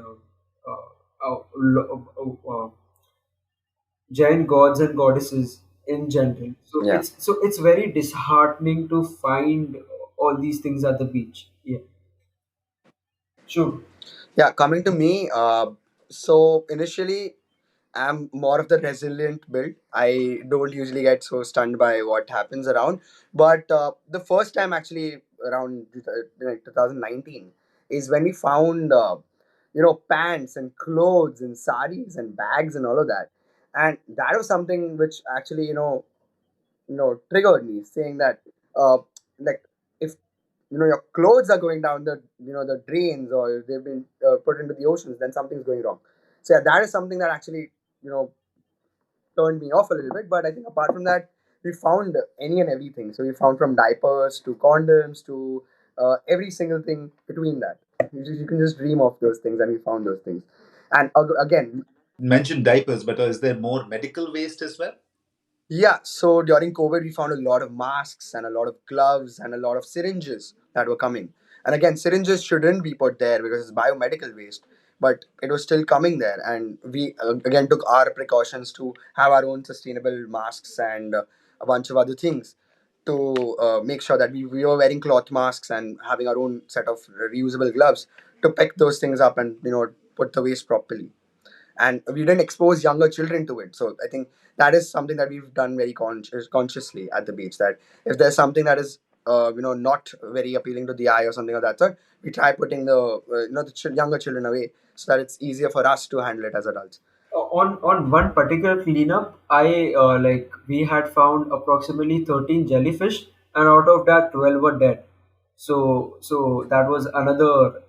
Jain gods and goddesses in general. So Yeah. it's very disheartening to find all these things at the beach. Yeah. Sure. Yeah, coming to me, so initially I'm more of the resilient build. I don't usually get so stunned by what happens around. But the first time actually around like 2019 is when we found, pants and clothes and saris and bags and all of that. And that was something which actually, triggered me saying that, uh, like, if your clothes are going down the drains or they've been put into the oceans, then something's going wrong. So yeah, that is something that actually you know turned me off a little bit. But I think apart from that, we found any and everything. So we found from diapers to condoms to every single thing between that. You can just dream of those things, and we found those things. And again, mention diapers, but is there more medical waste as well? yeah, so during COVID, we found a lot of masks and a lot of gloves and a lot of syringes that were coming. And again, syringes shouldn't be put there because it's biomedical waste, but it was still coming there. And we again took our precautions to have our own sustainable masks and a bunch of other things to make sure that we were wearing cloth masks and having our own set of reusable gloves to pick those things up and put the waste properly, and we didn't expose younger children to it. So I think that is something that we've done very consciously at the beach. That if there's something that is not very appealing to the eye or something of that sort, we try putting the younger children away so that it's easier for us to handle it as adults. On one particular cleanup, I like we had found approximately 13 jellyfish, and out of that 12 were dead. So that was another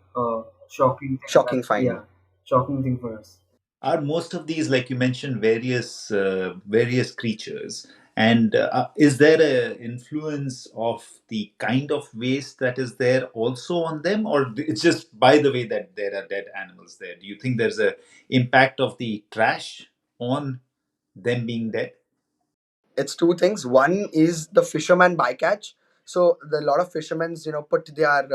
shocking thing. Shocking find. Yeah, shocking thing for us. Are most of these, like you mentioned, various creatures, and is there a influence of the kind of waste that is there also on them, or it's just by the way that there are dead animals there? Do you think there's a impact of the trash on them being dead? It's two things. One is the fisherman bycatch. So a lot of fishermen, put their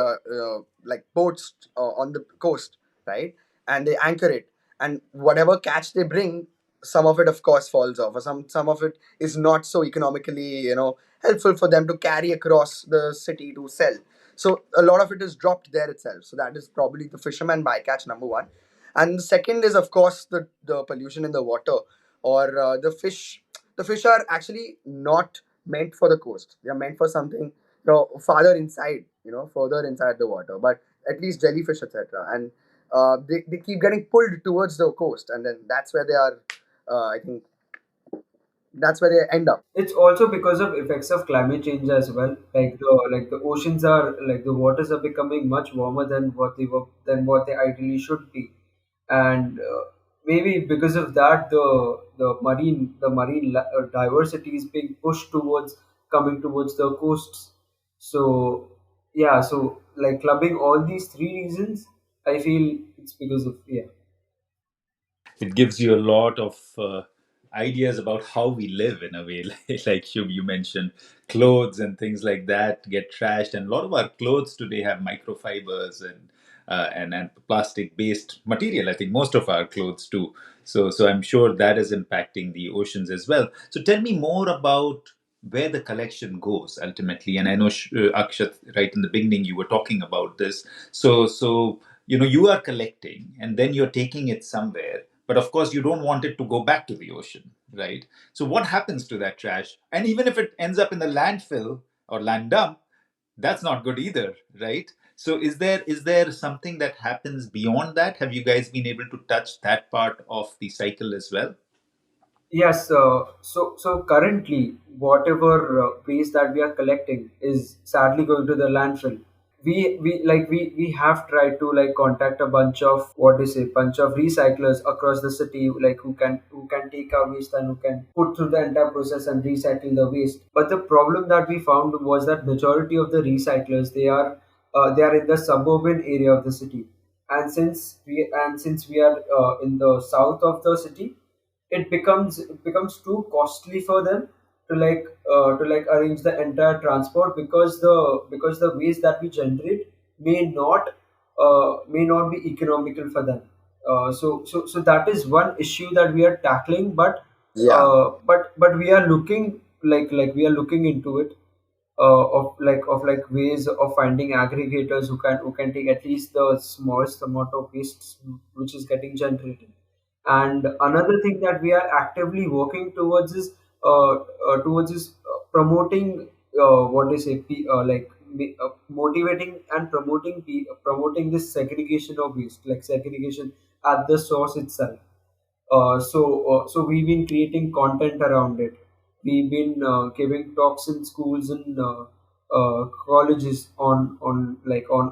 like boats on the coast, right? And they anchor it, and whatever catch they bring, some of it, of course, falls off, or some of it is not so economically, helpful for them to carry across the city to sell. So a lot of it is dropped there itself. So that is probably the fisherman bycatch, number one. And the second is, of course, the pollution in the water, or the fish. The fish are actually not meant for the coast. They are meant for something farther inside, further inside the water. But at least jellyfish, etc. And they keep getting pulled towards the coast, and then that's where they are. I think that's where they end up. It's also because of effects of climate change as well. Like the oceans are like the waters are becoming much warmer than what they ideally should be, and maybe because of that, the marine diversity is being pushed towards coming towards the coasts. So yeah, so like clubbing all these three reasons, I feel it's because of yeah. It gives you a lot of ideas about how we live in a way. Like Shubh, you mentioned clothes and things like that get trashed, and a lot of our clothes today have microfibers and plastic based material. I think most of our clothes do. So I'm sure that is impacting the oceans as well. So tell me more about where the collection goes ultimately. And I know, Akshat, right in the beginning, you were talking about this. So you are collecting, and then you're taking it somewhere. But of course, you don't want it to go back to the ocean, right? So what happens to that trash? And even if it ends up in the landfill or land dump, that's not good either, right? So is there something that happens beyond that? Have you guys been able to touch that part of the cycle as well? Yes, so currently, whatever waste that we are collecting is sadly going to the landfill. We have tried to like contact a bunch of what is it bunch of recyclers across the city, like who can take our waste and who can put through the entire process and recycle the waste. But the problem that we found was that majority of the recyclers, they are in the suburban area of the city. And since we are in the south of the city, it becomes too costly for them to arrange the entire transport, because the waste that we generate may not be economical for them. So that is one issue that we are tackling, but Yeah. we are looking into it, of ways of finding aggregators who can take at least the smallest amount of waste which is getting generated. And another thing that we are actively working towards is promoting, what they say pe- like motivating and promoting this segregation of waste, like segregation at the source itself. So we've been creating content around it. We've been giving talks in schools and colleges on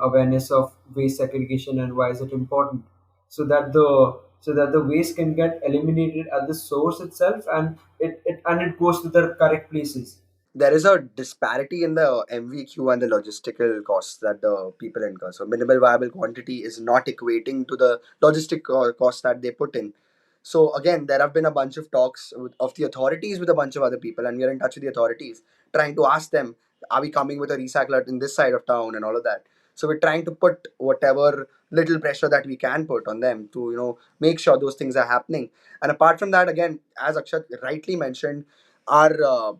awareness of waste segregation and why is it important, so that the waste can get eliminated at the source itself, and it goes to the correct places. There is a disparity in the MVQ and the logistical costs that the people incur. So minimal viable quantity is not equating to the logistic cost that they put in. So again, there have been a bunch of talks of the authorities with a bunch of other people, and we are in touch with the authorities, trying to ask them, are we coming with a recycler in this side of town and all of that. So we're trying to put whatever little pressure that we can put on them to make sure those things are happening. And apart from that, again, as Akshat rightly mentioned, our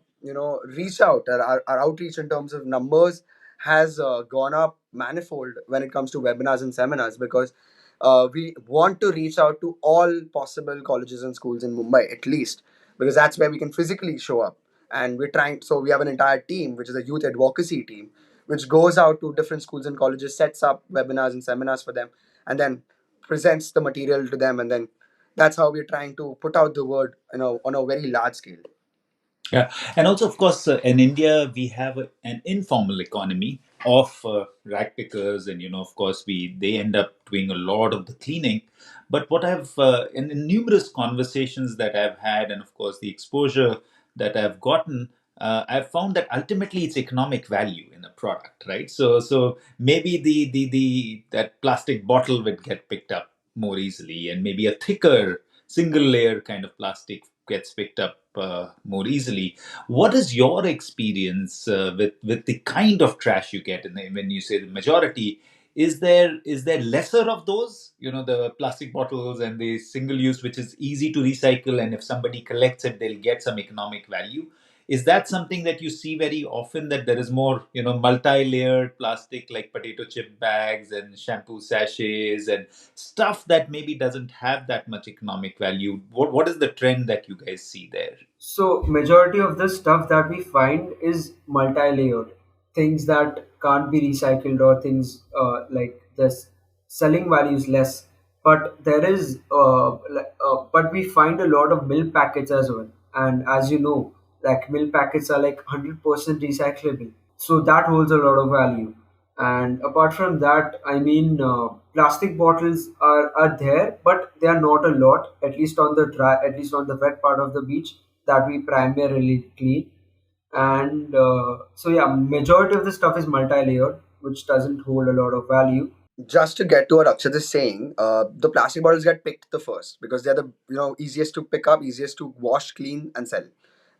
reach out, our outreach in terms of numbers has gone up manifold when it comes to webinars and seminars, because we want to reach out to all possible colleges and schools in Mumbai at least, because that's where we can physically show up. And we're trying, so we have an entire team which is a youth advocacy team which goes out to different schools and colleges, sets up webinars and seminars for them, and then presents the material to them. And then that's how we're trying to put out the word on a very large scale. Yeah, and also, of course, in India, we have an informal economy of rag pickers, and of course, they end up doing a lot of the cleaning. But what I've in numerous conversations that I've had, and of course, the exposure that I've gotten, I've found that ultimately it's economic value in a product, right? So maybe the that plastic bottle would get picked up more easily, and maybe a thicker single layer kind of plastic gets picked up more easily. What is your experience with the kind of trash you get? When you say the majority, is there lesser of those? The plastic bottles and the single use, which is easy to recycle, and if somebody collects it, they'll get some economic value. Is that something that you see very often, that there is more, multi-layered plastic like potato chip bags and shampoo sachets and stuff that maybe doesn't have that much economic value? What is the trend that you guys see there? So majority of the stuff that we find is multi-layered, things that can't be recycled, or things like this selling value is less. But but we find a lot of milk packets as well. And as you know, like milk packets are like 100% recyclable, so that holds a lot of value. And apart from that, I mean, plastic bottles are there, but they are not a lot, at least on the wet part of the beach that we primarily clean. And so yeah, majority of the stuff is multi-layered, which doesn't hold a lot of value. Just to get to what Akshat is saying, the plastic bottles get picked the first because they're the easiest to pick up, easiest to wash, clean, and sell,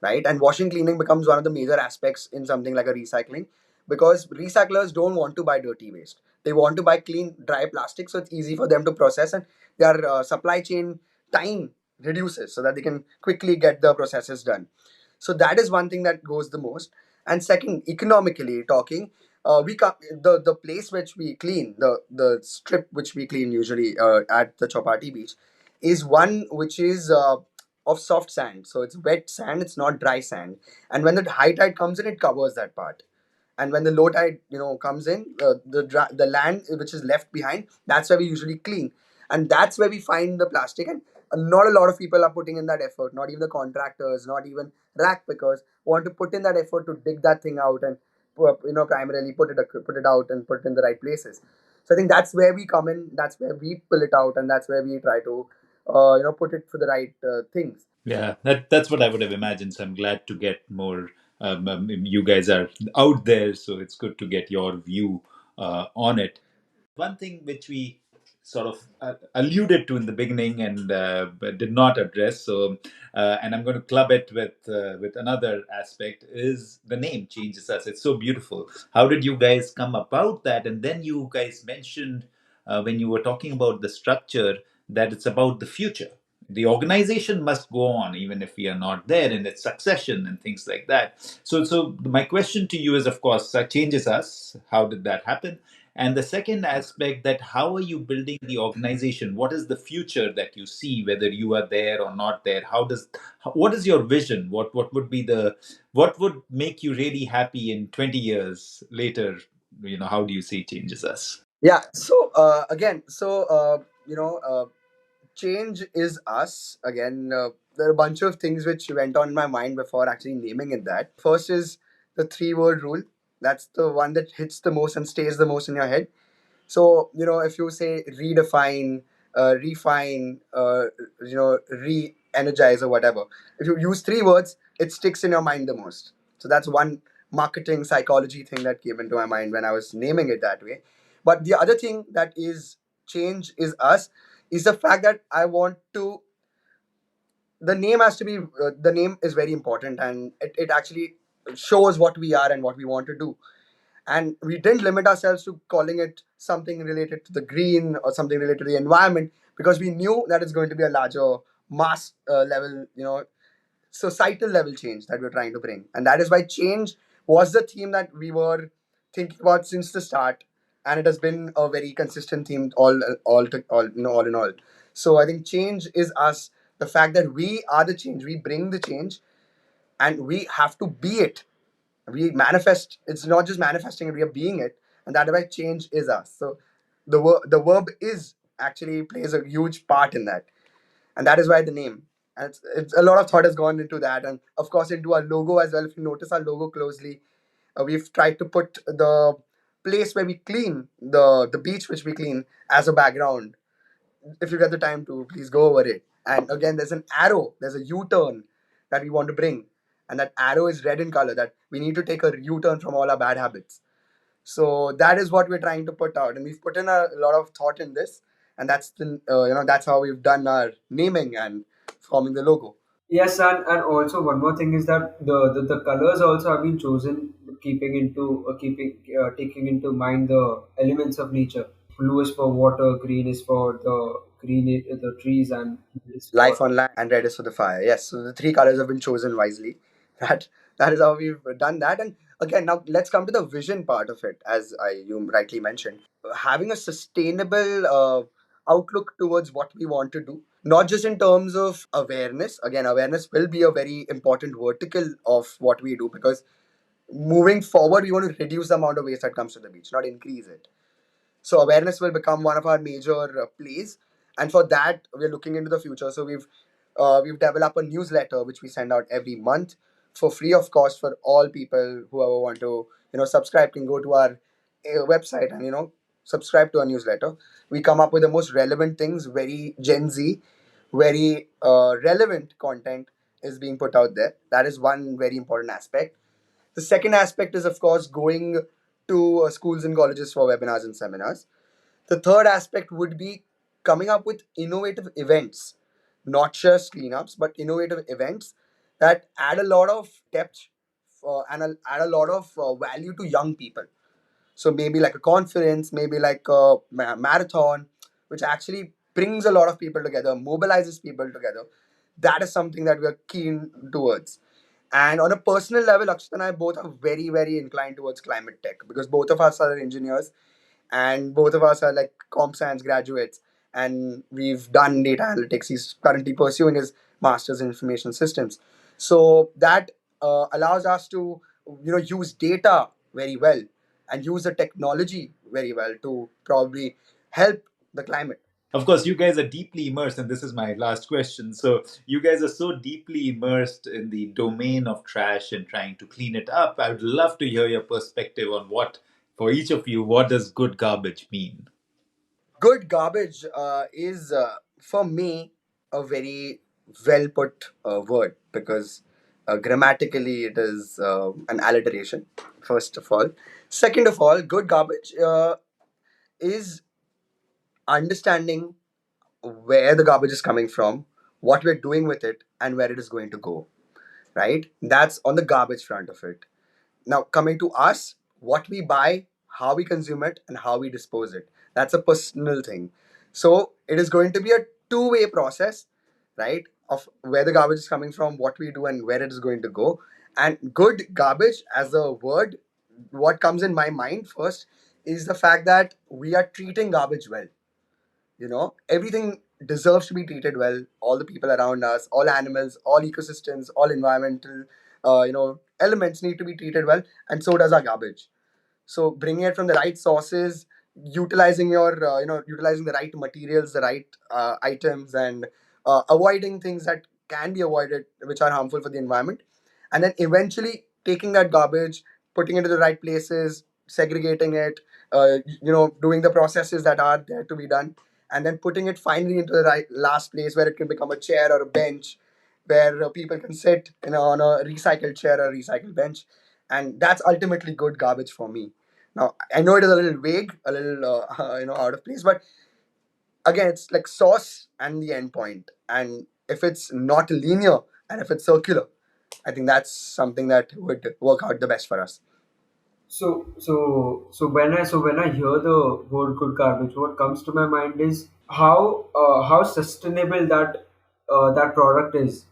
right? And washing, cleaning becomes one of the major aspects in something like a recycling, because recyclers don't want to buy dirty waste. They want to buy clean, dry plastic, so it's easy for them to process, and their supply chain time reduces so that they can quickly get the processes done. So that is one thing that goes the most. And second, economically talking, the place which we clean, the strip which we clean usually at the Chopati beach, is one which is of soft sand. So it's wet sand, it's not dry sand. And when the high tide comes in, it covers that part. And when the low tide comes in, the land which is left behind, that's where we usually clean. And that's where we find the plastic. And not a lot of people are putting in that effort, not even the contractors, not even rack pickers want to put in that effort to dig that thing out and primarily put it out and put it in the right places. So I think that's where we come in, that's where we pull it out, and that's where we try to put it for the right things. Yeah, that's what I would have imagined. So I'm glad to get more. You guys are out there, so it's good to get your view on it. One thing which we sort of alluded to in the beginning and but did not address, so and I'm going to club it with another aspect, is the name changes us. It's so beautiful. How did you guys come about that? And then you guys mentioned when you were talking about the structure that it's about the future. The organization must go on even if we are not there, and its succession and things like that. So my question to you is, of course, changes us. How did that happen? And the second aspect, that how are you building the organization? What is the future that you see, whether you are there or not there? What is your vision? What would be the, what would make you really happy in 20 years later? How do you see changes us? Yeah. So again, change is us. Again, there are a bunch of things which went on in my mind before actually naming it that. First is the three-word rule. That's the one that hits the most and stays the most in your head. So, if you say redefine, refine, re energize or whatever, if you use three words, it sticks in your mind the most. So, that's one marketing psychology thing that came into my mind when I was naming it that way. But the other thing that is change is us is the fact that I want to, the name has to be, the name is very important, and it actually shows what we are and what we want to do. And we didn't limit ourselves to calling it something related to the green or something related to the environment, because we knew that it's going to be a larger mass level, societal level change that we're trying to bring. And that is why change was the theme that we were thinking about since the start, and it has been a very consistent theme all in all. So I think change is us, the fact that we are the change, we bring the change, and we have to be it. We manifest, it's not just manifesting it, we are being it. And that is why change is us. So the verb is actually plays a huge part in that. And that is why the name, and it's a lot of thought has gone into that, and of course into our logo as well. If you notice our logo closely, we've tried to put the place where we clean, the beach which we clean, as a background. If you get the time to, please go over it. And again, there's an arrow, there's a U-turn that we want to bring. And that arrow is red in color, that we need to take a U-turn from all our bad habits. So that is what we're trying to put out. And we've put in a lot of thought in this. And that's how we've done our naming and forming the logo. Yes, and also one more thing is that the colors also have been chosen keeping taking into mind the elements of nature. Blue is for water, green is for the trees, and blue is for. Life on land, and red is for the fire. Yes, so the three colors have been chosen wisely. That that is how we've done that. And again, now let's come to the vision part of it, as you rightly mentioned. Having a sustainable outlook towards what we want to do, not just in terms of awareness. Again, awareness will be a very important vertical of what we do, because moving forward, we want to reduce the amount of waste that comes to the beach, not increase it. So awareness will become one of our major plays, and for that we're looking into the future. So we've developed a newsletter which we send out every month for free of cost for all people. Whoever want to subscribe can go to our website and subscribe to our newsletter. We come up with the most relevant things, very Gen Z, very relevant content is being put out there. That is one very important aspect. The second aspect is, of course, going to schools and colleges for webinars and seminars. The third aspect would be coming up with innovative events, not just cleanups, but innovative events that add a lot of depth add a lot of value to young people. So maybe like a conference, maybe like a marathon, which actually brings a lot of people together, mobilizes people together. That is something that we are keen towards. And on a personal level, Akshat and I both are very, very inclined towards climate tech because both of us are engineers and both of us are like comp science graduates, and we've done data analytics. He's currently pursuing his master's in information systems, so that allows us to use data very well and use the technology very well to probably help the climate. Of course, you guys are deeply immersed, and this is my last question. So, you guys are so deeply immersed in the domain of trash and trying to clean it up. I would love to hear your perspective on what, for each of you, what does good garbage mean? Good garbage is for me a very well put word because grammatically it is an alliteration, first of all. Second of all, good garbage is understanding where the garbage is coming from, what we're doing with it, and where it is going to go, right? That's on the garbage front of it. Now, coming to us, what we buy, how we consume it, and how we dispose it. That's a personal thing. So it is going to be a two-way process, right? Of where the garbage is coming from, what we do, and where it is going to go. And good garbage as a word, what comes in my mind first is the fact that we are treating garbage well. Everything deserves to be treated well. All the people around us, all animals, all ecosystems, all environmental elements need to be treated well, and so does our garbage. So bringing it from the right sources, utilizing the right materials, the right items, and avoiding things that can be avoided which are harmful for the environment, and then eventually taking that garbage, putting it to the right places, segregating it, doing the processes that are there to be done, and then putting it finally into the right last place where it can become a chair or a bench where people can sit on a recycled chair or a recycled bench. And that's ultimately good garbage for me. Now, I know it is a little vague, a little out of place, but again, it's like source and the end point. And if it's not linear and if it's circular, I think that's something that would work out the best for us. So when I hear the word good garbage, what comes to my mind is how sustainable that product is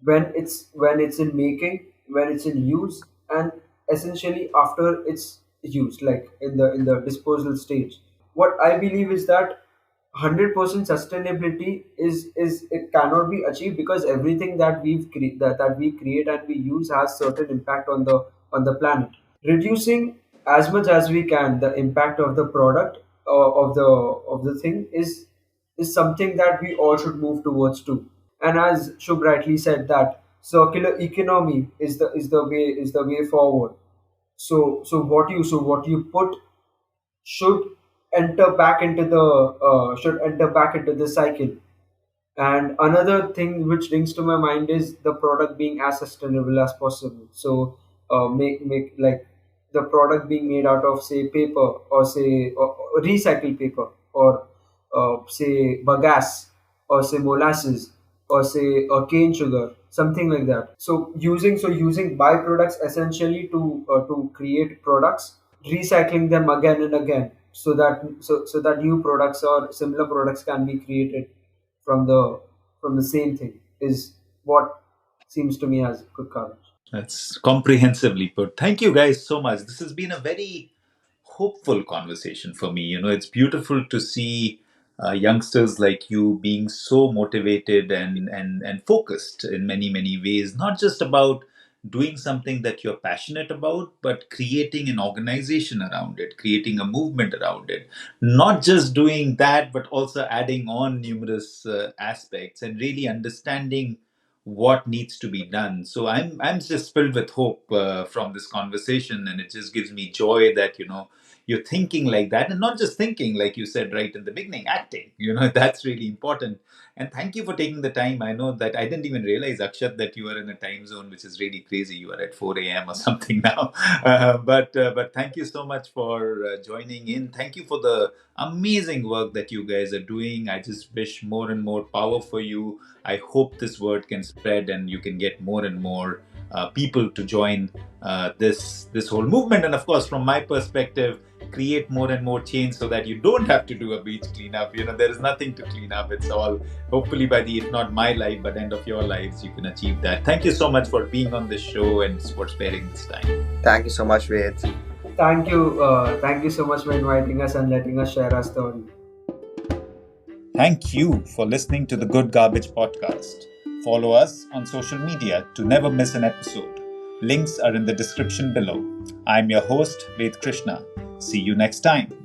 when it's in making, when it's in use, and essentially after it's used, like in the disposal stage. What I believe is that 100% sustainability is it cannot be achieved because everything that we create and we use has certain impact on the planet. Reducing as much as we can the impact of the product, of the thing is something that we all should move towards too. And as Shubh rightly said, that circular economy is the way forward. So what you put should enter back into the cycle. And another thing which rings to my mind is the product being as sustainable as possible. So make like the product being made out of, say, paper, or say recycled paper, or say bagasse, or say molasses, or say cane sugar, something like that. So using byproducts essentially to create products, recycling them again and again, so that new products or similar products can be created from the same thing, is what seems to me as good coverage. That's comprehensively put. Thank you guys so much. This has been a very hopeful conversation for me. It's beautiful to see youngsters like you being so motivated and focused in many, many ways, not just about doing something that you're passionate about, but creating an organization around it, creating a movement around it. Not just doing that, but also adding on numerous aspects and really understanding what needs to be done. So I'm just filled with hope from this conversation, and it just gives me joy that you're thinking like that, and not just thinking, like you said right in the beginning, acting. That's really important. And thank you for taking the time. I know that I didn't even realize, Akshat, that you are in a time zone which is really crazy. You are at 4 a.m. or something now. But thank you so much for joining in. Thank you for the amazing work that you guys are doing. I just wish more and more power for you. I hope this word can spread and you can get more and more people to join this whole movement. And of course, from my perspective, create more and more change so that you don't have to do a beach cleanup. There is nothing to clean up. It's all, hopefully by the, if not my life, but end of your lives, you can achieve that. Thank you so much for being on this show and for sparing this time. Thank you so much, Ved. Thank you so much for inviting us and letting us share our story. Thank you for listening to the Good Garbage podcast. Follow us on social media to never miss an episode. Links are in the description below. I'm your host, Ved Krishna. See you next time.